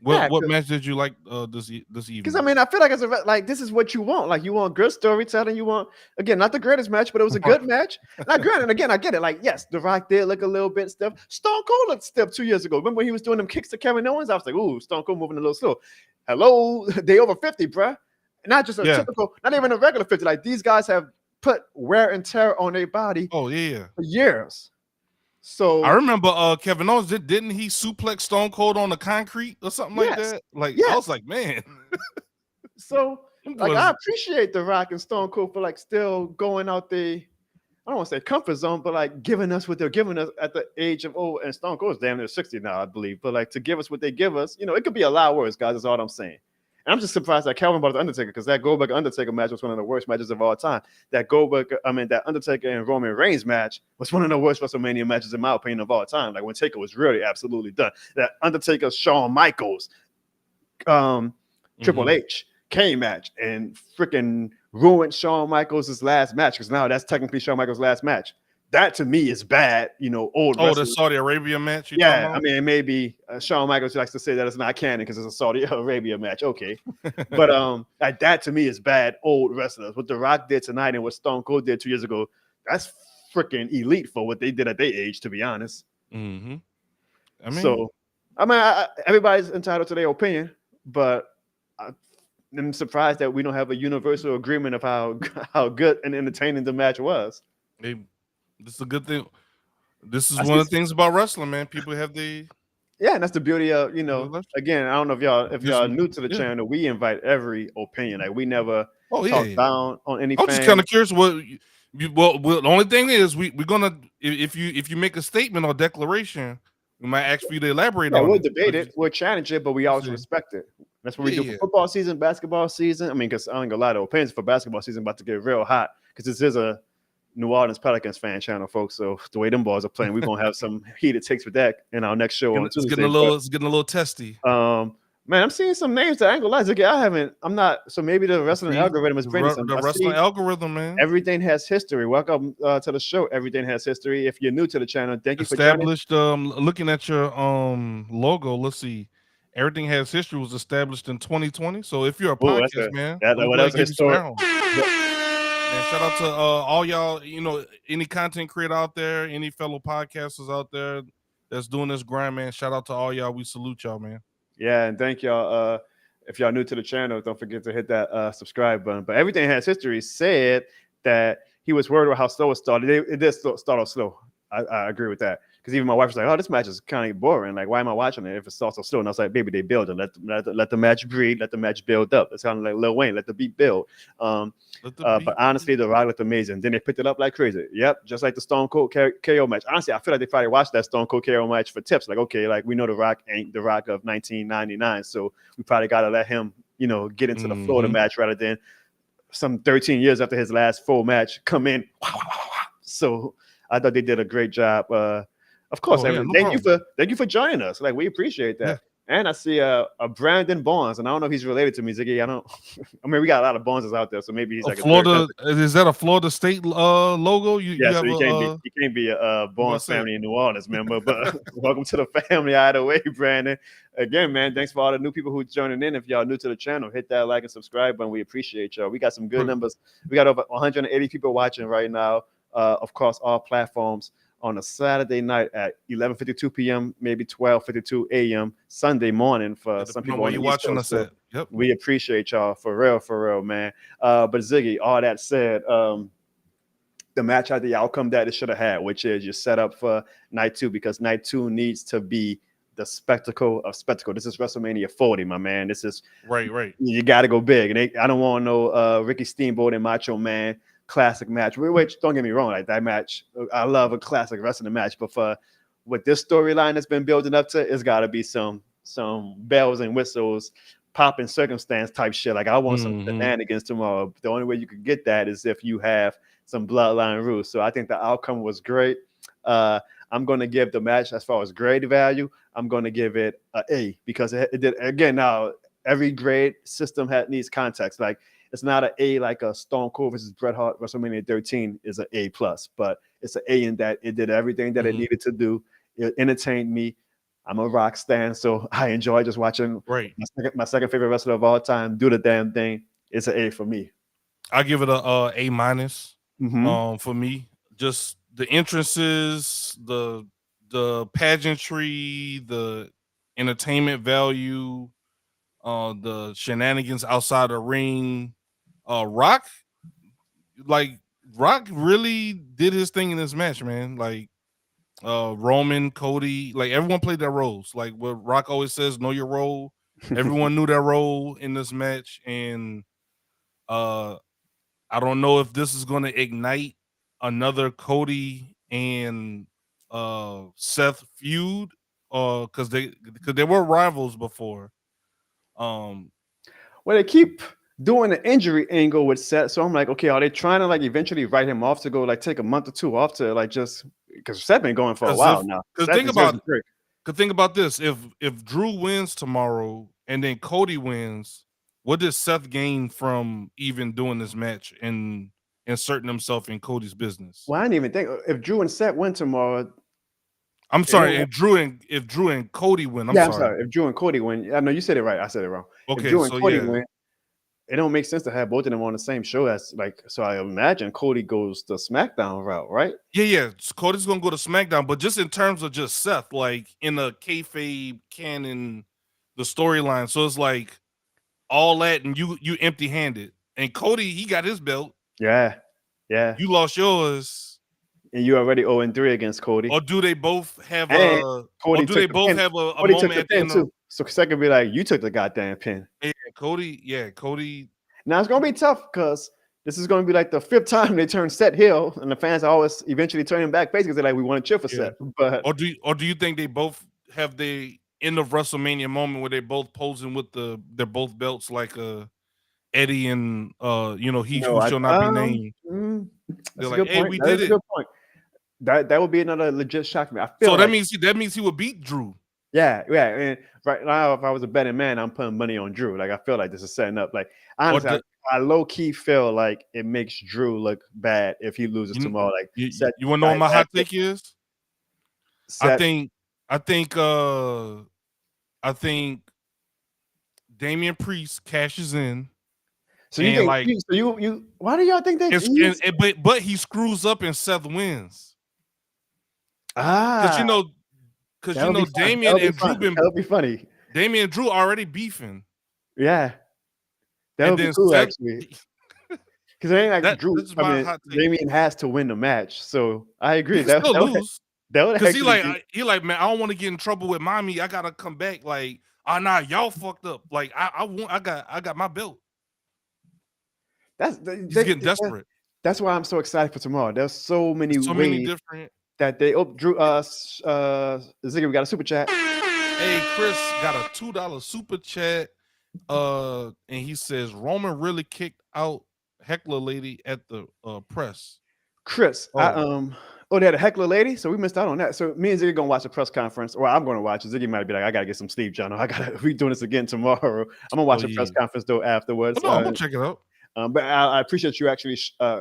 What match did you like this evening? Because I mean, I feel like this is what you want. Like you want good storytelling. You want, again, not the greatest match, but it was a good match. Now, granted, again, I get it. Like, yes, The Rock did look a little bit stiff. Stone Cold looked stiff 2 years ago. Remember when he was doing them kicks to Kevin Owens? I was like, ooh, Stone Cold moving a little slow. Hello, they over 50, bruh. Not just a typical, not even a regular 50. Like these guys have put wear and tear on their body. Oh yeah, for years. So I remember Kevin Owens didn't he suplex Stone Cold on the concrete or something like that? Like I was like, man. So like I appreciate The Rock and Stone Cold for like still going out the, I don't want to say comfort zone, but like giving us what they're giving us at the age of and Stone Cold's damn near 60 now, I believe. But like to give us what they give us, it could be a lot worse, guys. That's all I'm saying. And I'm just surprised that Calvin brought the Undertaker, because that Goldberg Undertaker match was one of the worst matches of all time. That Undertaker and Roman Reigns match was one of the worst WrestleMania matches, in my opinion, of all time. Like when Taker was really absolutely done. That Undertaker Shawn Michaels, Triple H Kane match, and freaking ruined Shawn Michaels' last match, because now that's technically Shawn Michaels' last match. That to me is bad, old wrestlers. The Saudi Arabia match? Yeah, I mean, maybe Shawn Michaels likes to say that it's not canon because it's a Saudi Arabia match. Okay. But like that to me is bad old wrestlers. What The Rock did tonight and what Stone Cold did 2 years ago, that's freaking elite for what they did at their age, to be honest. Mm-hmm. Everybody's entitled to their opinion, but I'm surprised that we don't have a universal agreement of how good and entertaining the match was. This is a good thing. This is one of the things about wrestling, man. People have and that's the beauty of, again, I don't know if y'all new to the channel, we invite every opinion. Like we never talk down on any I'm just kind of curious the only thing is we're gonna, if you make a statement or declaration, we might ask for you to elaborate on it. We'll debate it, we'll challenge it, but we always respect it. That's what we do for football season, basketball season. I mean, because I ain't gonna lie, the opinions for basketball season about to get real hot, because this is a New Orleans Pelicans fan channel, folks. So the way them balls are playing, we're gonna have some heated takes with that in our next show on Tuesday. It's getting a little testy. Man, I'm seeing some names that I ain't gonna lie. I'm not. So maybe the wrestling algorithm is bringing some. The wrestling algorithm, man. Everything has history. Welcome to the show. Everything has history. If you're new to the channel, thank you for established. Looking at your logo, let's see. Everything Has History was established in 2020. So if you're a podcast, man, that's historic. And shout out to all y'all, any content creator out there, any fellow podcasters out there that's doing this grind, man. Shout out to all y'all. We salute y'all, man. Yeah, and thank y'all. If y'all new to the channel, don't forget to hit that subscribe button. But Everything Has History said that he was worried about how slow it started. It did start off slow. I agree with that. Because even my wife was like, "Oh, this match is kind of boring. Like, why am I watching it if it's so slow?" And I was like, "Baby, they build it. Let the match breathe. Let the match build up. It's kind of like Lil Wayne. Let the beat build." But honestly, The Rock looked amazing. Then they picked it up like crazy. Yep, just like the Stone Cold KO match. Honestly, I feel like they probably watched that Stone Cold KO match for tips. Like, okay, like we know The Rock ain't The Rock of 1999, so we probably got to let him, get into the flow of the match rather than some 13 years after his last full match come in. So I thought they did a great job. Of course, thank you for joining us. Like, we appreciate that. Yeah. And I see a Brandon Barnes, and I don't know if he's related to me, Ziggy. I mean, we got a lot of Barneses out there, so maybe he's like Florida. Is that a Florida State logo? He can't be a Barnes family in New Orleans member. But welcome to the family either way, Brandon. Again, man, thanks for all the new people who's joining in. If y'all new to the channel, hit that like and subscribe button. We appreciate y'all. We got some good numbers. We got over 180 people watching right now. Of course, all platforms. On a Saturday night at 11:52 p.m., maybe 12:52 a.m. Sunday morning for some people. When you're watching us at. Yep. We appreciate y'all for real, man. But Ziggy, all that said, the match had the outcome that it should have had, which is you're set up for night 2 because night 2 needs to be the spectacle of spectacle. This is WrestleMania 40, my man. This is right. You got to go big, and I don't want no Ricky Steamboat and Macho Man classic match, which don't get me wrong, like that match, I love a classic wrestling match, but for with this storyline that's been building up to, it's got to be some bells and whistles, popping circumstance type shit. Like I want some shenanigans tomorrow. The only way you could get that is if you have some bloodline rules. So I think the outcome was great. I'm going to give the match, as far as grade value, I'm going to give it an A because it did. Again, now every grade system needs context. Like, it's not an A like a Stone Cold versus Bret Hart WrestleMania 13 is an A+, but it's an A in that it did everything that it needed to do. It entertained me. I'm a Rock stan, so I enjoy just watching my second favorite wrestler of all time do the damn thing. It's an A for me. I give it a A-. For me. Just the entrances, the pageantry, the entertainment value, the shenanigans outside the ring. Rock really did his thing in this match, man. Like Roman, Cody, like everyone played their roles. Like what Rock always says, know your role. Everyone knew their role in this match, and I don't know if this is going to ignite another Cody and Seth feud, because they were rivals before. Well, they keep doing the injury angle with Seth, so I'm like, okay, are they trying to like eventually write him off to go like take a month or 2 off to like just because Seth been going for a while now? Because think about this: if Drew wins tomorrow and then Cody wins, what does Seth gain from even doing this match and inserting himself in Cody's business? Well, I didn't even think if Drew and Seth win tomorrow. I'm sorry, if Drew and Cody win. I'm sorry. If Drew and Cody win, I know you said it right. I said it wrong. Okay, if Drew and Cody win, it don't make sense to have both of them on the same show. As like, so I imagine Cody goes the SmackDown route, right? Yeah. Cody's gonna go to SmackDown, but just in terms of just Seth, like in a kayfabe canon, the storyline. So it's like all that, and you empty handed. And Cody, he got his belt. Yeah. You lost yours, and you already 0-3 against Cody. Or do they both have a moment at the end too? So Seth could be like, you took the goddamn pin. Yeah, Cody. Now it's gonna be tough because this is gonna be like the 5th time they turn Seth heel, and the fans always eventually turn him back face because they're like, we want to cheer for Seth. But or do you think they both have the end of WrestleMania moment where they both posing with their both belts like Eddie and he who shall not be named? They're like, hey, we did it. Good point. That would be another legit shock to me. I feel so that means he would beat Drew. Yeah. And right now, if I was a betting man, I'm putting money on Drew. Like I feel like this is setting up. Like honestly, I low key feel like it makes Drew look bad if he loses tomorrow. Like you want to know what my hot take is? I think Damian Priest cashes in. So you why do y'all think that? But he screws up and Seth wins. Because Damian and Drew that'll be funny. Damian and Drew already beefing. Yeah, that would be cool actually. Because it ain't like Drew. This is my hot take. Damien has to win the match, so I agree. He can still lose. That would Because actually he like, man, I don't want to get in trouble with mommy. I gotta come back. Like, nah, y'all fucked up. Like, I got my belt. He's getting desperate. That's why I'm so excited for tomorrow. There's so many ways different that they Drew Ziggy, we got a super chat. Hey, Chris got a $2 super chat. And he says Roman really kicked out heckler lady at the press. Chris, they had a heckler lady, so we missed out on that. So me and Ziggy gonna watch the press conference, or I'm gonna watch it. Ziggy might be like, I gotta get some sleep, Jono. We doing this again tomorrow. I'm gonna watch the press conference though afterwards. No, I'm gonna check it out. But I appreciate you actually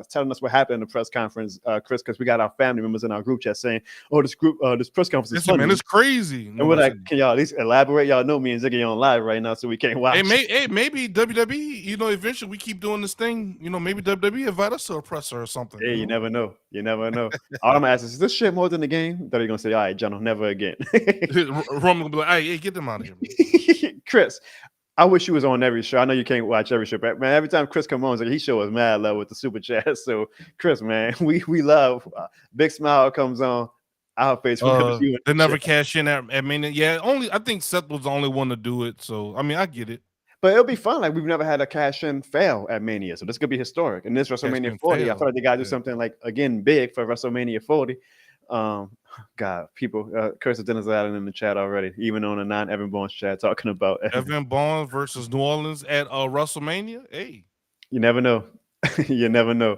telling us what happened in the press conference, Chris, because we got our family members in our group chat saying, "Oh, this press conference is funny. Man, it's crazy." And we're like, "Can y'all at least elaborate?" Y'all know me and Ziggy on live right now, so we can't watch. Hey, maybe WWE. Eventually we keep doing this thing. Maybe WWE invite us to a presser or something. Hey, you never know. You never know. All I'm asking is this shit more than the game? That are you gonna say, "All right, Jono, never again"? Roman gonna be like, "Hey, get them out of here." Chris, I wish you was on every show. I know you can't watch every show, but man, every time Chris comes on, he shows mad love with the super chat. So, Chris, man, we love. Big smile comes on our face. They never cash in at Mania. Yeah, I think Seth was the only one to do it. So, I get it. But it'll be fun. Like we've never had a cash in fail at Mania, so this could be historic. And this WrestleMania 40, I feel like they gotta do something like again big for WrestleMania 40. God, people, Curtis Dennis Allen in the chat already, even on a non-Evan Barnes chat talking about Evan Barnes versus New Orleans at WrestleMania. Hey, you never know. You never know.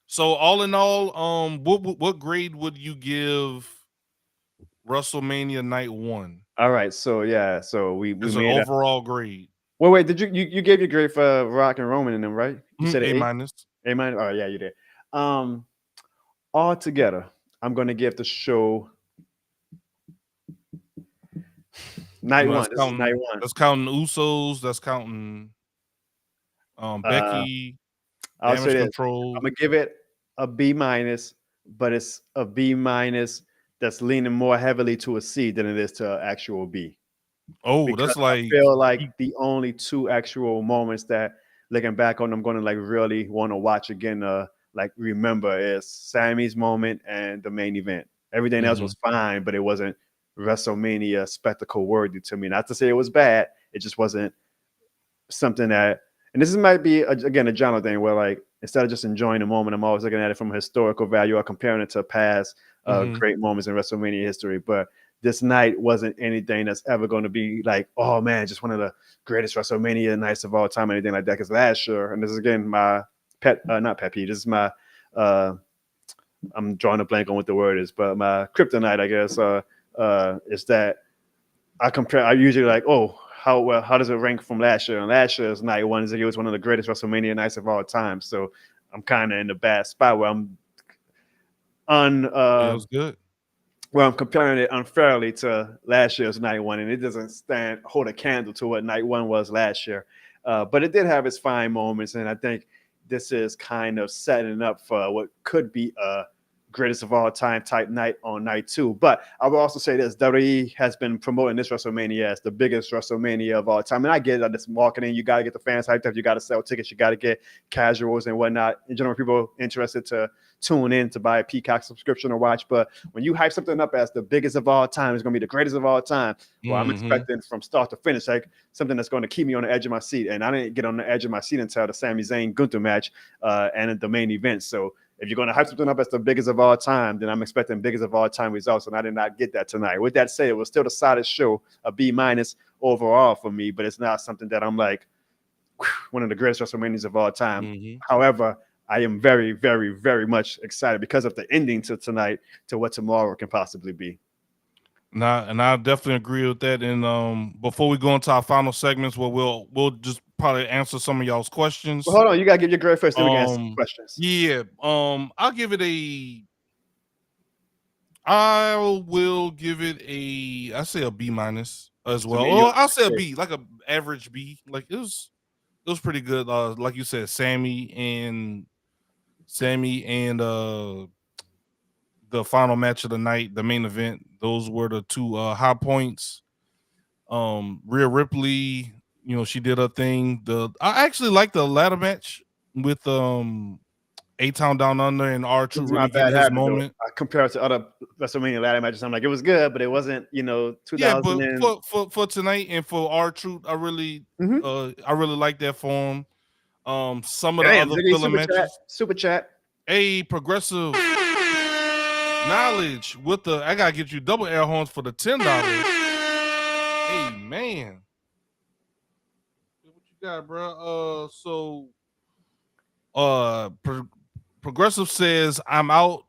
So all in all, what grade would you give WrestleMania Night 1? All right, so yeah, so we made an overall grade. Wait, did you gave your grade for Rock and Roman in them, right? You said A minus. A minus. Oh yeah, you did. All together, I'm gonna give the show night one. This is night one. That's counting Usos. That's counting Becky. I'll say this. I'm gonna give it a B minus, but it's a B minus that's leaning more heavily to a C than it is to an actual B. Oh, because that's like I feel like the only two actual moments that looking back on, I'm gonna like really want to watch again. Like remember is Sami's moment and the main event. Everything else was fine, but it wasn't WrestleMania spectacle worthy to me. Not to say it was bad, it just wasn't something that. And this might be again a Jono thing where like instead of just enjoying the moment, I'm always looking at it from a historical value or comparing it to past great moments in WrestleMania history. But this night wasn't anything that's ever going to be like, oh man, just one of the greatest WrestleMania nights of all time, anything like that. Because last year, and this is again my not pet peeve. This is my I'm drawing a blank on what the word is, but my kryptonite, I guess, is that I usually like, oh, how does it rank from last year? And last year's night one is it was one of the greatest WrestleMania nights of all time. So I'm kind of in the bad spot where I'm it was good. Well, I'm comparing it unfairly to last year's night one, and it doesn't hold a candle to what night one was last year. But it did have its fine moments, and I think this is kind of setting up for what could be a greatest of all time type night on night two. But I will also say this: WWE has been promoting this WrestleMania as the biggest WrestleMania of all time. And I get it, this marketing, you got to get the fans hyped up, you got to sell tickets, you got to get casuals and whatnot. In general, people interested to tune in to buy a Peacock subscription or watch. But when you hype something up as the biggest of all time, it's going to be the greatest of all time. Well, I'm expecting from start to finish, like something that's going to keep me on the edge of my seat. And I didn't get on the edge of my seat until the Sami Zayn Gunther match and the main event. So if you're going to hype something up as the biggest of all time, then I'm expecting biggest of all time results. And I did not get that tonight. With that said, it was still the solid show, a B minus overall for me, but it's not something that I'm like one of the greatest WrestleManias of all time. However, I am very, very, very much excited because of the ending to tonight to what tomorrow can possibly be. And I definitely agree with that. And before we go into our final segments, where we'll just probably answer some of y'all's questions. Well, hold on, you gotta give your grade first. Then we can answer some questions. Yeah. I'll give it I will give it I say a B minus as well. Well, I'll say a B, like a average B. Like it was pretty good. Like you said, Sami and the final match of the night, the main event, those were the two high points. Rhea Ripley, she did her thing. I actually liked the ladder match. with A-Town Down Under and R-Truth This is really not bad getting his habit though. moment. Compared to other WrestleMania ladder matches, I'm like, it was good, but it wasn't, 2000 Yeah, but and for tonight and for R-Truth, I really like that form. Some of the damn, other Ziggy, filler matches. super chat. A progressive knowledge with the I gotta get you double air horns for the $10. Hey man, what you got, bro? Progressive says I'm out.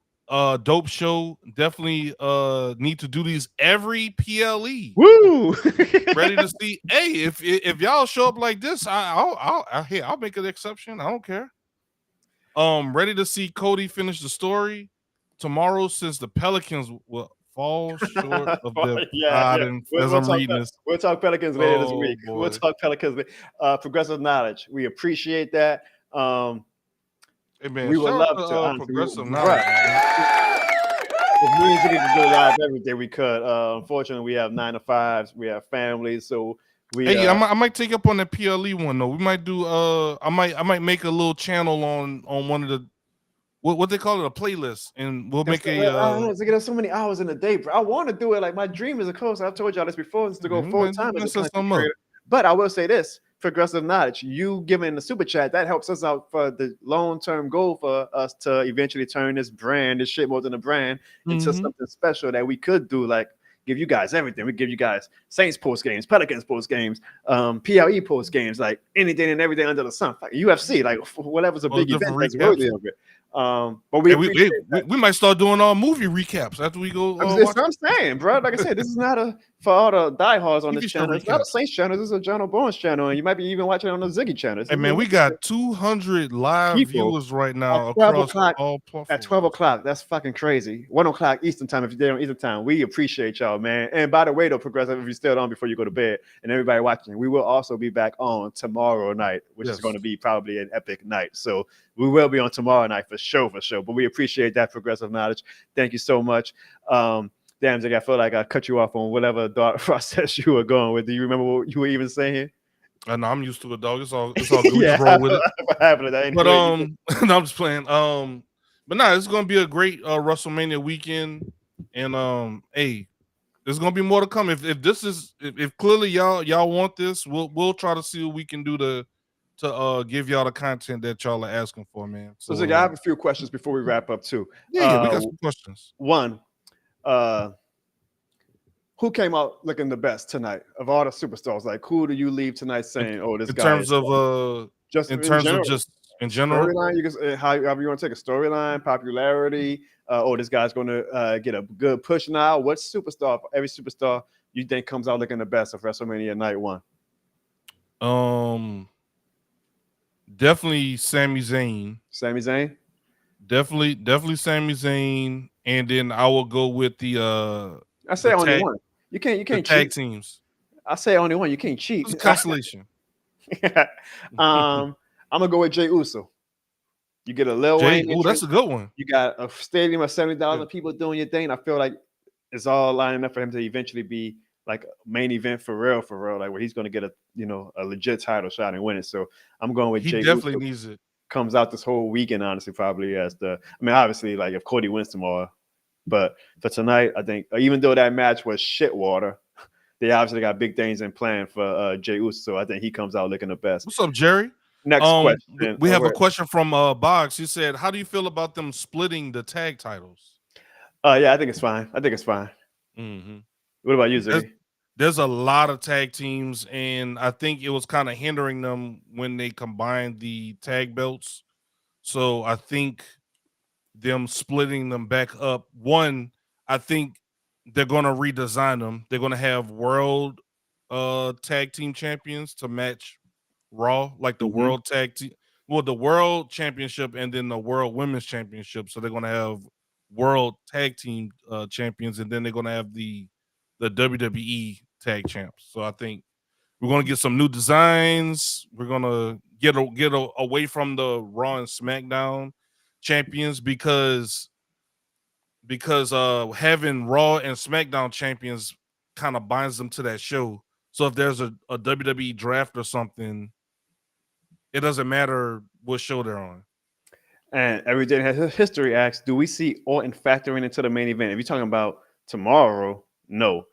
Dope show. Definitely need to do these every PLE. Woo! Ready to see. Hey, if y'all show up like this, I'll make an exception. I don't care. Ready to see Cody finish the story tomorrow since the Pelicans will fall short of their as I'm reading this. We'll talk Pelicans later this week. Boy. We'll talk Pelicans. Progressive knowledge. We appreciate that. Hey man, we would love to progressive knowledge. If we need to do live every day, we could. Unfortunately, we have 9 to 5s. We have families, so I might take up on that PLE one though. We might do. I might make a little channel on one of the what they call it, a playlist, and we'll make a. I don't know. There's so many hours in the day, bro. I want to do it. Like my dream is, of course, I've told y'all this before, is to go full time as a content creator. But I will say this: progressive knowledge. You giving the super chat that helps us out for the long term goal for us to eventually turn this shit more than a brand, into something special that we could do, like give you guys everything. We give you guys Saints post games, Pelicans post games, PLE post games, like anything and everything under the sun. Like UFC, like whatever's a big event that's worthy of it. But we might start doing all movie recaps after we go. That's what I'm saying, bro. Like I said, this is not for all the diehards on this channel. It's not a Saints channel. This is a Jono Bones channel, and you might be even watching it on the Ziggy channel. Hey man, we got 200 live viewers right now across all platforms. At 12 o'clock, that's fucking crazy. 1 o'clock Eastern time. If you're there on Eastern time, we appreciate y'all, man. And by the way, though, progressive, if you're still on before you go to bed, and everybody watching, we will also be back on tomorrow night, which is going to be probably an epic night. So we will be on tomorrow night for sure. But we appreciate that progressive knowledge. Thank you so much. Damn, Zig, I feel like I cut you off on whatever thought process you were going with. Do you remember what you were even saying? No, I'm used to it, dog. It's all good. We just roll with it. But no, I'm just playing. But no, it's gonna be a great WrestleMania weekend, and hey, there's gonna be more to come. If clearly y'all want this, we'll try to see what we can do to give y'all the content that y'all are asking for, man. So Zig, I have a few questions before we wrap up too. Yeah, we got some questions. One, who came out looking the best tonight of all the superstars? Like, who do you leave tonight saying, "Oh, this guy"? In terms of in general, storyline. You can however you want to take a storyline, popularity. This guy's going to get a good push now. What superstar? Every superstar you think comes out looking the best of WrestleMania Night 1? Definitely Sami Zayn. Sami Zayn. Definitely Sami Zayn, and then I will go with the. I say only one. You can't cheat. Tag teams. I say only one. You can't cheat. It's constellation. I'm gonna go with Jey Uso. You get a Lil Wayne. Oh, that's a good one. You got a stadium of 70,000 people doing your thing. I feel like it's all lining up for him to eventually be like a main event for real, like where he's gonna get a legit title shot and win it. So I'm going with Jey Uso. He definitely needs it. Comes out this whole weekend, honestly, probably obviously, like if Cody wins tomorrow, but for tonight, I think even though that match was shit water, they obviously got big things in plan for Jey Uso. So I think he comes out looking the best. What's up, Jerry? Next question. We have a question from Boggs. He said, "How do you feel about them splitting the tag titles?" Yeah, I think it's fine. Mm-hmm. What about you, Ziggy? There's a lot of tag teams, and I think it was kind of hindering them when they combined the tag belts. So I think them splitting them back up. One, I think they're going to redesign them. They're going to have world tag team champions to match Raw, like the world tag team. Well, the world championship and then the world women's championship. So they're going to have world tag team champions, and then they're going to have the WWE tag champs. So I think we're going to get some new designs. We're going to get away from the Raw and SmackDown champions because having Raw and SmackDown champions kind of binds them to that show. So if there's a WWE draft or something, it doesn't matter what show they're on. And Everyday History asks, do we see Orton factoring into the main event? If you're talking about tomorrow, no.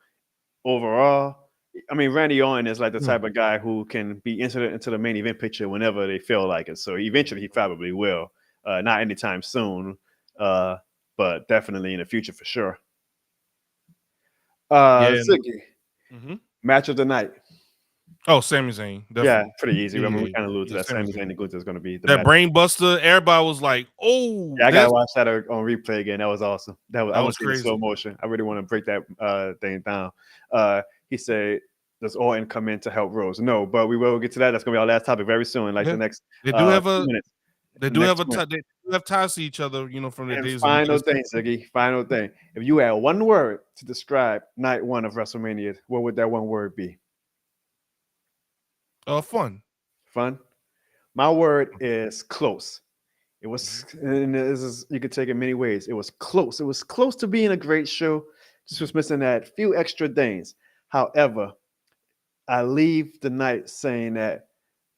Overall, I mean, Randy Orton is like the type of guy who can be inserted into the main event picture whenever they feel like it. So eventually he probably will. Not anytime soon, but definitely in the future for sure. Ziggy, match of the night. Oh, Sami Zayn. Definitely. Yeah, pretty easy. I mean, we kind of alluded to that. Sami Zayn and Gunther is going to be the that brain buster. Everybody was like, "Oh, yeah!" I gotta watch that on replay again. That was awesome. I want to see the slow motion. I really want to break that thing down. He said, "Does Orton come in to help Rhodes?" No, but we will get to that. That's going to be our last topic very soon. Like the next. They do have a. minutes. They do have ties to each other, from their days. Final thing, Ziggy. Final thing. If you had one word to describe night one of WrestleMania, what would that one word be? Fun. Fun. My word is close. It was, and you could take it many ways. It was close. It was close to being a great show. Just was missing that few extra things. However, I leave the night saying that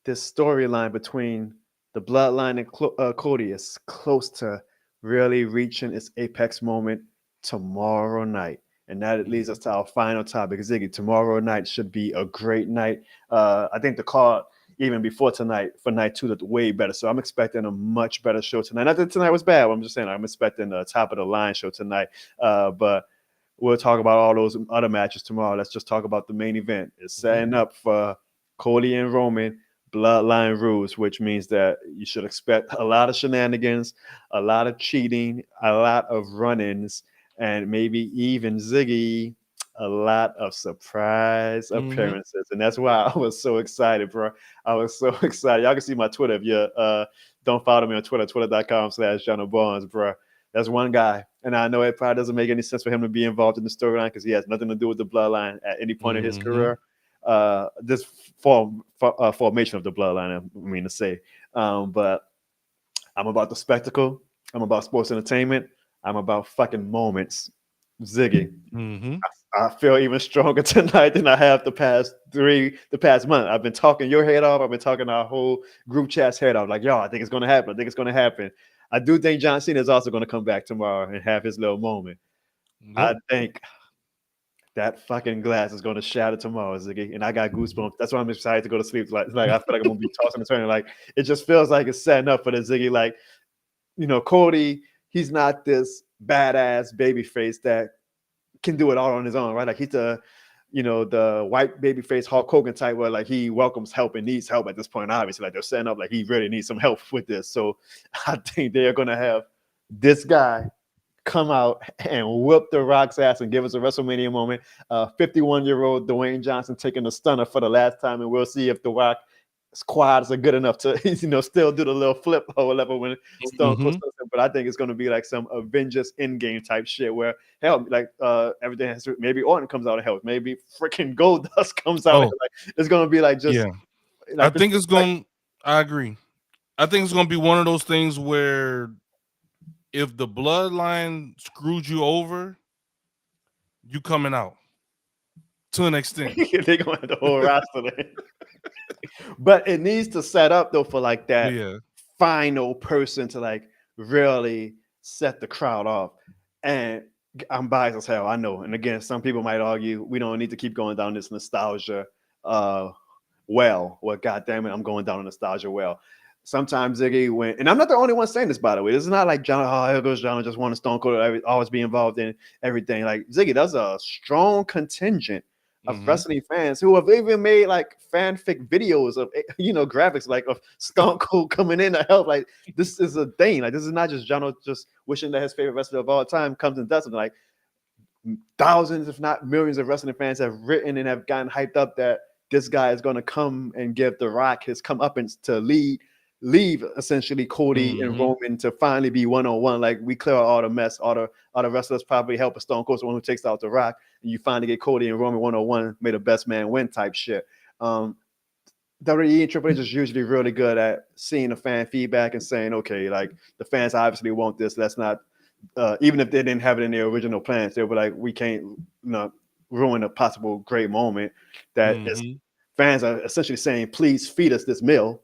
this storyline between the Bloodline and Cody is close to really reaching its apex moment tomorrow night. And that leads us to our final topic. Ziggy, tomorrow night should be a great night. I think the card, even before tonight, for night two, looked way better. So I'm expecting a much better show tonight. Not that tonight was bad. I'm just saying I'm expecting a top of the line show tonight. But we'll talk about all those other matches tomorrow. Let's just talk about the main event. It's setting up for Cody and Roman Bloodline rules, which means that you should expect a lot of shenanigans, a lot of cheating, a lot of run-ins, and maybe even Ziggy, a lot of surprise appearances. And that's why I was so excited, bro. I was so excited. Y'all can see my Twitter if you don't follow me on Twitter, twitter.com/Jono Barnes, bro. That's one guy. And I know it probably doesn't make any sense for him to be involved in the storyline because he has nothing to do with the Bloodline at any point in his career. This formation of the Bloodline, I mean to say. But I'm about the spectacle. I'm about sports entertainment. I'm about fucking moments. Ziggy. I feel even stronger tonight than I have the past month. I've been talking your head off. I've been talking our whole group chat's head off. Like, yo, I think it's going to happen. I think it's going to happen. I do think John Cena is also going to come back tomorrow and have his little moment. I think that fucking glass is going to shatter tomorrow, Ziggy. And I got goosebumps. That's why I'm excited to go to sleep. Like I feel like I'm going to be tossing and turning. Like, it just feels like it's setting up for the Ziggy. Like, Cody, he's not this badass baby face that can do it all on his own, right? Like he's the white baby face Hulk Hogan type where like he welcomes help and needs help at this point. Obviously, like they're setting up like he really needs some help with this. So I think they're gonna have this guy come out and whip the Rock's ass and give us a WrestleMania moment. 51-year-old Dwayne Johnson taking the stunner for the last time, and we'll see if the Rock quads are good enough to still do the little flip or whatever when Stone Cold. But I think it's going to be like some Avengers Endgame type shit where hell, like everything has to, maybe Orton comes out of hell, maybe freaking Goldust comes out. Like, it's going to be like just. Like, I think it's going. I agree. I think it's going to be one of those things where if the Bloodline screwed you over, you coming out to an extent. They're going to have the whole roster. But it needs to set up though for like that final person to like really set the crowd off. And I'm biased as hell, I know. And again, some people might argue we don't need to keep going down this nostalgia well. God damn it, I'm going down a nostalgia well. Sometimes Ziggy and I'm not the only one saying this, by the way. This is not like John, here goes John, just want to Stone Cold always be involved in everything. Like Ziggy, there's a strong contingent of wrestling fans who have even made like fanfic videos of graphics like of Stone Cold coming in to help. Like this is a thing. Like this is not just Jono just wishing that his favorite wrestler of all time comes and does something. Like thousands, if not millions, of wrestling fans have written and have gotten hyped up that this guy is going to come and give The Rock his comeuppance to leave essentially Cody and Roman to finally be one-on-one. Like we clear all the mess. All the wrestlers probably help a Stone Cold, the one who takes out The Rock, and you finally get Cody and Roman one-on-one, may the best man win type shit. WWE and Triple H is usually really good at seeing the fan feedback and saying, okay, like the fans obviously want this. Let's not, even if they didn't have it in their original plans, they were like, we can't ruin a possible great moment that fans are essentially saying, please feed us this meal.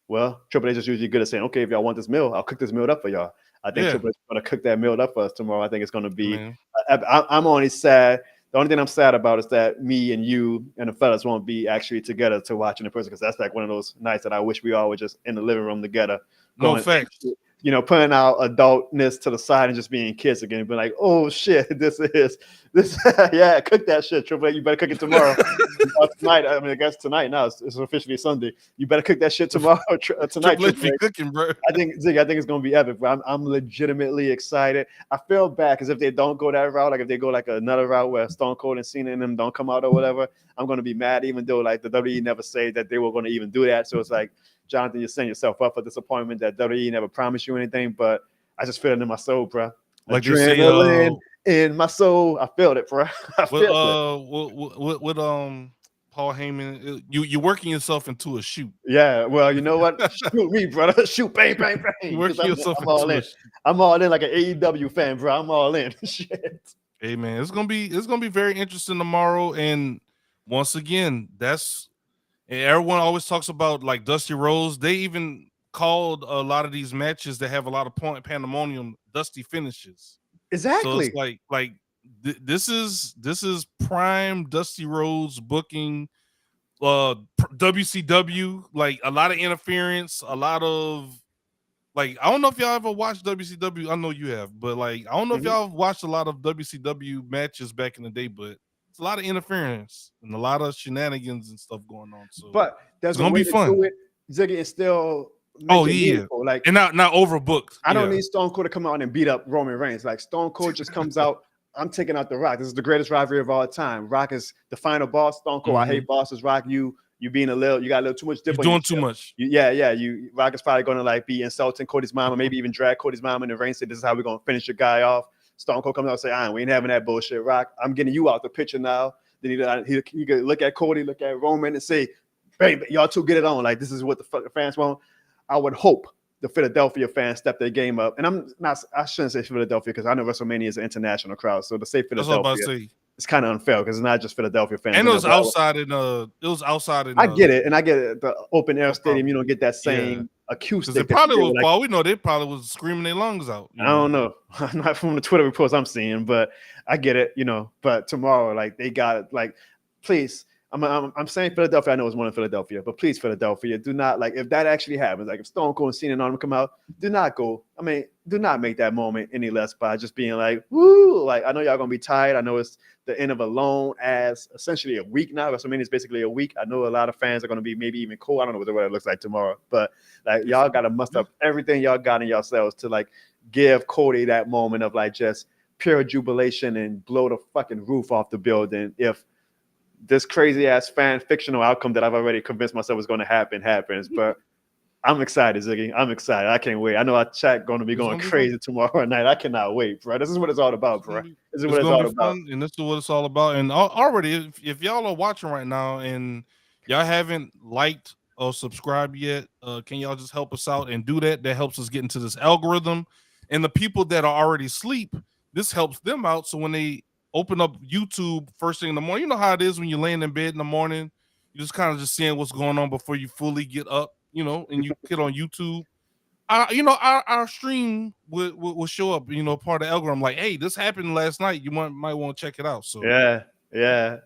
Well, Triple H is usually good at saying, okay, if y'all want this meal, I'll cook this meal up for y'all. I think Triple H is going to cook that meal up for us tomorrow. I think it's going to be. I'm only sad. The only thing I'm sad about is that me and you and the fellas won't be actually together to watch in person, because that's like one of those nights that I wish we all were just in the living room together. No facts. Putting our adultness to the side and just being kids again. Be like, oh shit, this. Yeah, cook that shit, Triple H. You better cook it tomorrow. Tonight. I mean, I guess tonight now. It's officially Sunday. You better cook that shit tomorrow. Tonight, Triple H be cooking, bro. I think it's gonna be epic, bro. I'm legitimately excited. I feel bad because if they don't go that route, like if they go like another route where Stone Cold and Cena and them don't come out or whatever, I'm gonna be mad. Even though like the WWE never said that they were gonna even do that, so it's like, Jonathan, you're setting yourself up for disappointment that WWE never promised you anything. But I just feel it in my soul, bro. Like adrenaline in my soul. I felt it, bro. I felt it. With Paul Heyman, you're working yourself into a shoot. Yeah, well, you know what? Shoot me, brother. Shoot, bang, bang, bang. You're working yourself I'm all in. I'm all in like an AEW fan, bro. I'm all in. Shit. Hey man, it's gonna be very interesting tomorrow. And once again, and everyone always talks about like Dusty Rhodes. They even called a lot of these matches that have a lot of pandemonium Dusty finishes. Exactly. So it's like this is prime Dusty Rhodes booking. WCW, like a lot of interference, a lot of like, I don't know if y'all ever watched WCW. I know you have, but like I don't know if y'all watched a lot of WCW matches back in the day, but it's a lot of interference and a lot of shenanigans and stuff going on. So, but there's gonna be fun. Ziggy is still. Like, and not overbooked. I don't need Stone Cold to come out and beat up Roman Reigns. Like Stone Cold just comes out. I'm taking out The Rock. This is the greatest rivalry of all time. Rock is the final boss. Stone Cold. I hate bosses. Rock, you being you got a little too much dip. You're doing too much. Rock is probably gonna like be insulting Cody's mom, or maybe even drag Cody's mom in the ring. Say this is how we're gonna finish your guy off. Stone Cold comes out and say, we ain't having that bullshit. Rock, I'm getting you out the picture now. Then he could look at Cody, look at Roman, and say, baby, y'all two get it on. Like this is what the fans want. I would hope the Philadelphia fans step their game up. And I shouldn't say Philadelphia because I know WrestleMania is an international crowd. So to say Philadelphia, it's kind of unfair because it's not just Philadelphia fans. And it was outside in I get it. And I get it. The open air stadium, you don't get that same acoustic. They probably was, for all we know, they probably was screaming their lungs out. I don't know. Not from the Twitter reports I'm seeing, but I get it, But tomorrow, like they got like, please. I'm saying Philadelphia. I know it's one in Philadelphia, but please, Philadelphia, do not like if that actually happens. Like if Stone Cold and Cena and them come out, do not make that moment any less by just being like, woo. Like I know y'all gonna be tired. I know it's the end of a long as essentially a week now. WrestleMania is basically a week. I know a lot of fans are gonna be maybe even cool. I don't know what it looks like tomorrow, but like y'all gotta muster up everything y'all got in yourselves to like give Cody that moment of like just pure jubilation and blow the fucking roof off the building if this crazy ass fictional outcome that I've already convinced myself is going to happens. But I'm excited, Ziggy. I'm excited. I can't wait. I know our chat going to be going crazy tomorrow night. I cannot wait, bro. This is what it's all about, bro. This is what it's all about. And this is what it's all about. And already, if y'all are watching right now and y'all haven't liked or subscribed yet, can y'all just help us out and do that? That helps us get into this algorithm. And the people that are already asleep, this helps them out. So when they open up YouTube first thing in the morning, you know how it is when you're laying in bed in the morning, you just kind of just seeing what's going on before you fully get up, and you get on YouTube. Our stream will show up, part of the algorithm. Like, hey, this happened last night. You might want to check it out. So yeah.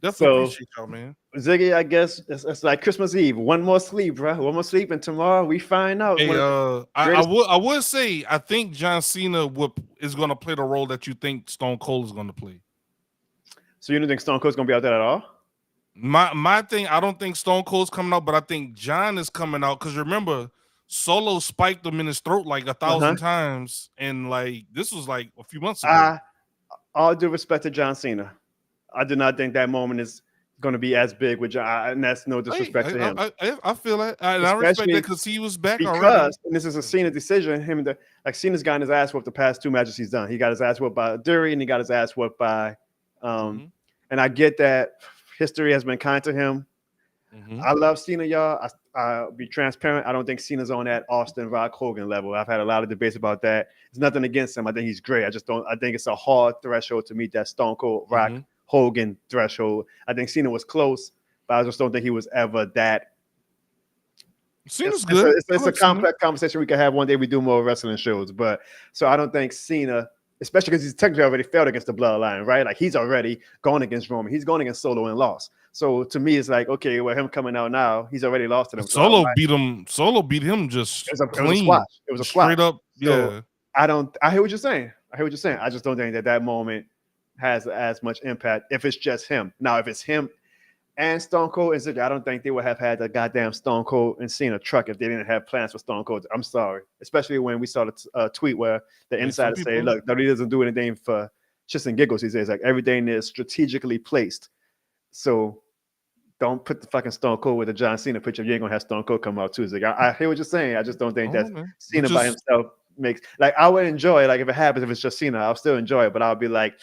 Definitely appreciate y'all, man. Ziggy, I guess it's like Christmas Eve. One more sleep, bro. One more sleep, and tomorrow we find out. Hey, I would say I think John Cena is going to play the role that you think Stone Cold is going to play. So you don't think Stone Cold's going to be out there at all? My thing, I don't think Stone Cold's coming out, but I think John is coming out because remember, Solo spiked him in his throat like 1,000 times, and like this was like a few months ago. All due respect to John Cena, I do not think that moment is going to be as big with John, and that's no disrespect to him. I feel that, and I respect that because he was back already. And this is a Cena decision. Cena's gotten his ass whooped the past 2 matches he's done. He got his ass whooped by Dury, and he got his ass whooped by. And I get that history has been kind to him. I love Cena, y'all. I'll be transparent. I don't think Cena's on that Austin Rock Hogan level. I've had a lot of debates about that. It's nothing against him. I think he's great. I think it's a hard threshold to meet that Stone Cold Rock Hogan threshold. I think Cena was close, but I just don't think he was ever that Cena's good. It's a complex conversation we can have one day. We do more wrestling shows, but so I don't think Cena, especially because he's technically already failed against the Bloodline, right? Like he's already gone against Roman. He's gone against Solo and lost. So to me, it's like, okay, well, him coming out now, he's already lost to them. Solo beat him just clean. It was a straight squash. Up. Yeah. So I hear what you're saying. I just don't think that moment has as much impact if it's just him. Now, if it's him and Stone Cold and Ziggler, I don't think they would have had the goddamn Stone Cold and Cena truck if they didn't have plans for Stone Cold. I'm sorry. Especially when we saw the tweet where the insider say, look, WWE doesn't do anything for shits and giggles. He says, like, everything is strategically placed. So don't put the fucking Stone Cold with the John Cena picture. You ain't going to have Stone Cold come out Tuesday. I hear what you're saying. I just don't think that Cena by himself makes, like, I would enjoy it. Like, if it happens, if it's just Cena, I'll still enjoy it. But I'll be like,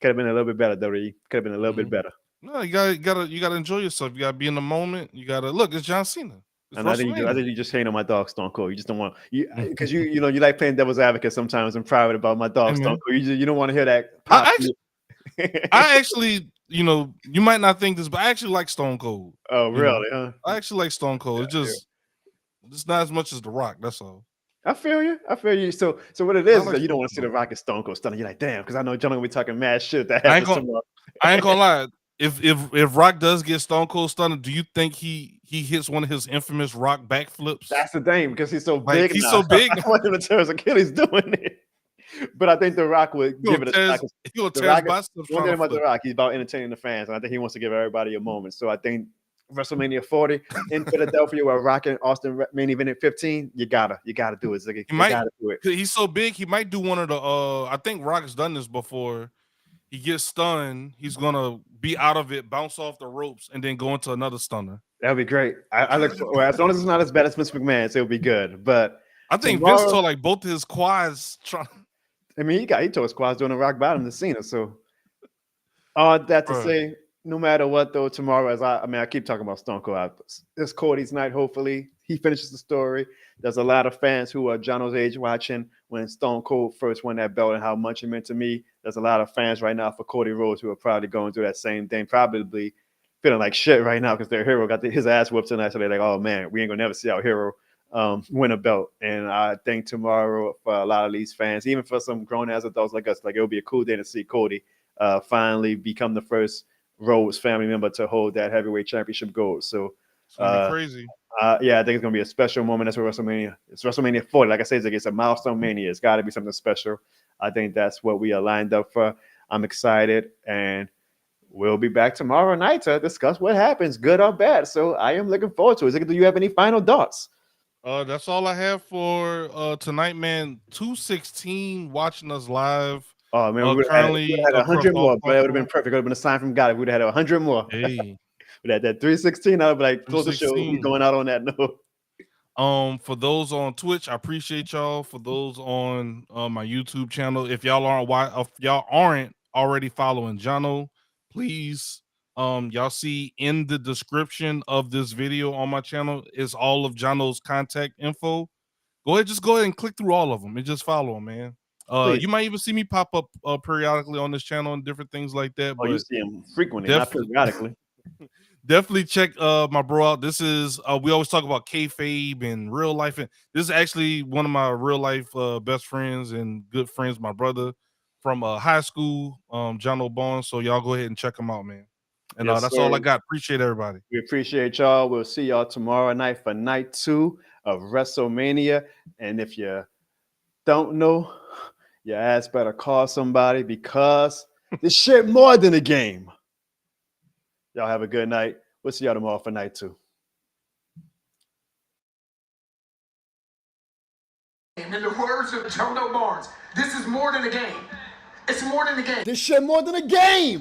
could have been a little bit better, WWE. Could have been a little bit better. No, you gotta enjoy yourself. You gotta be in the moment. You gotta look. It's John Cena. And I think you just hate on my dog Stone Cold. You just don't want because you like playing devil's advocate sometimes in private about my dog Stone Cold. You don't want to hear that. I actually, you might not think this, but I actually like Stone Cold. Oh, really? Huh? I actually like Stone Cold. It's not as much as The Rock. That's all. I feel you. So what it is that you don't want to see The Rock and Stone Cold stunning. You're like, damn, because I know Jono will be talking mad shit that happens tomorrow. I ain't gonna lie. If Rock does get Stone Cold stunned, do you think he hits one of his infamous Rock backflips? That's the thing, because he's so big. He's so big. I want him to tear his Achilles doing it. But I think The Rock would give it a shot. One thing about The Rock, he's about entertaining the fans, and I think he wants to give everybody a moment. So I think WrestleMania 40 in Philadelphia, where Rock and Austin main event at 15, you gotta do it, Ziggy. You gotta do it. He's so big, he might do one of the. I think Rock's done this before. He gets stunned, he's gonna be out of it, bounce off the ropes, and then go into another stunner. That would be great. I look for, as long as it's not as bad as Vince McMahon's, it'll be good. But I think Vince tore like both of his quads. I mean, he tore his quads doing a rock bottom to Cena. So all that to say, no matter what though, tomorrow, I keep talking about Stone Cold. It's Cody's night. Hopefully, he finishes the story. There's a lot of fans who are Jono's age watching when Stone Cold first won that belt and how much it meant to me. There's a lot of fans right now for Cody Rhodes who are probably going through that same thing, probably feeling like shit right now because their hero got his ass whooped tonight. So they're like, oh man, we ain't gonna never see our hero win a belt. And I think tomorrow for a lot of these fans, even for some grown ass adults like us, like it'll be a cool day to see Cody finally become the first Rhodes family member to hold that heavyweight championship gold. So it's gonna be crazy. Yeah, I think it's gonna be a special moment. That's what WrestleMania. It's WrestleMania 40. Like I said, it's a milestone mania. It's got to be something special. I think that's what we are lined up for. I'm excited, and we'll be back tomorrow night to discuss what happens, good or bad. So I am looking forward to it. Do you have any final thoughts? That's all I have for tonight, man. 216 watching us live. Oh man, we would have had 100 more, but it would have been perfect. It would have been a sign from God if we'd have had 100 more. Hey. But at that 316, I would be like, close the show. We're going out on that note. For those on Twitch, I appreciate y'all. For those on my YouTube channel, if y'all aren't already following Jono, please, y'all see in the description of this video on my channel is all of Jono's contact info. Go ahead and click through all of them and just follow him, man. You might even see me pop up periodically on this channel and different things like that. Oh, you see him frequently, not periodically. Definitely check my bro out. This is we always talk about kayfabe and real life, and this is actually one of my real life best friends and good friends, my brother from high school, Jono Bones. So y'all go ahead and check him out, man. And that's all I got. Appreciate everybody. We appreciate y'all. We'll see y'all tomorrow night for night 2 of WrestleMania. And if you don't know, your ass better call somebody because this shit more than a game. Y'all have a good night. We'll see y'all tomorrow for night 2. In the words of Jono Barnes, this is more than a game. It's more than a game. This shit more than a game.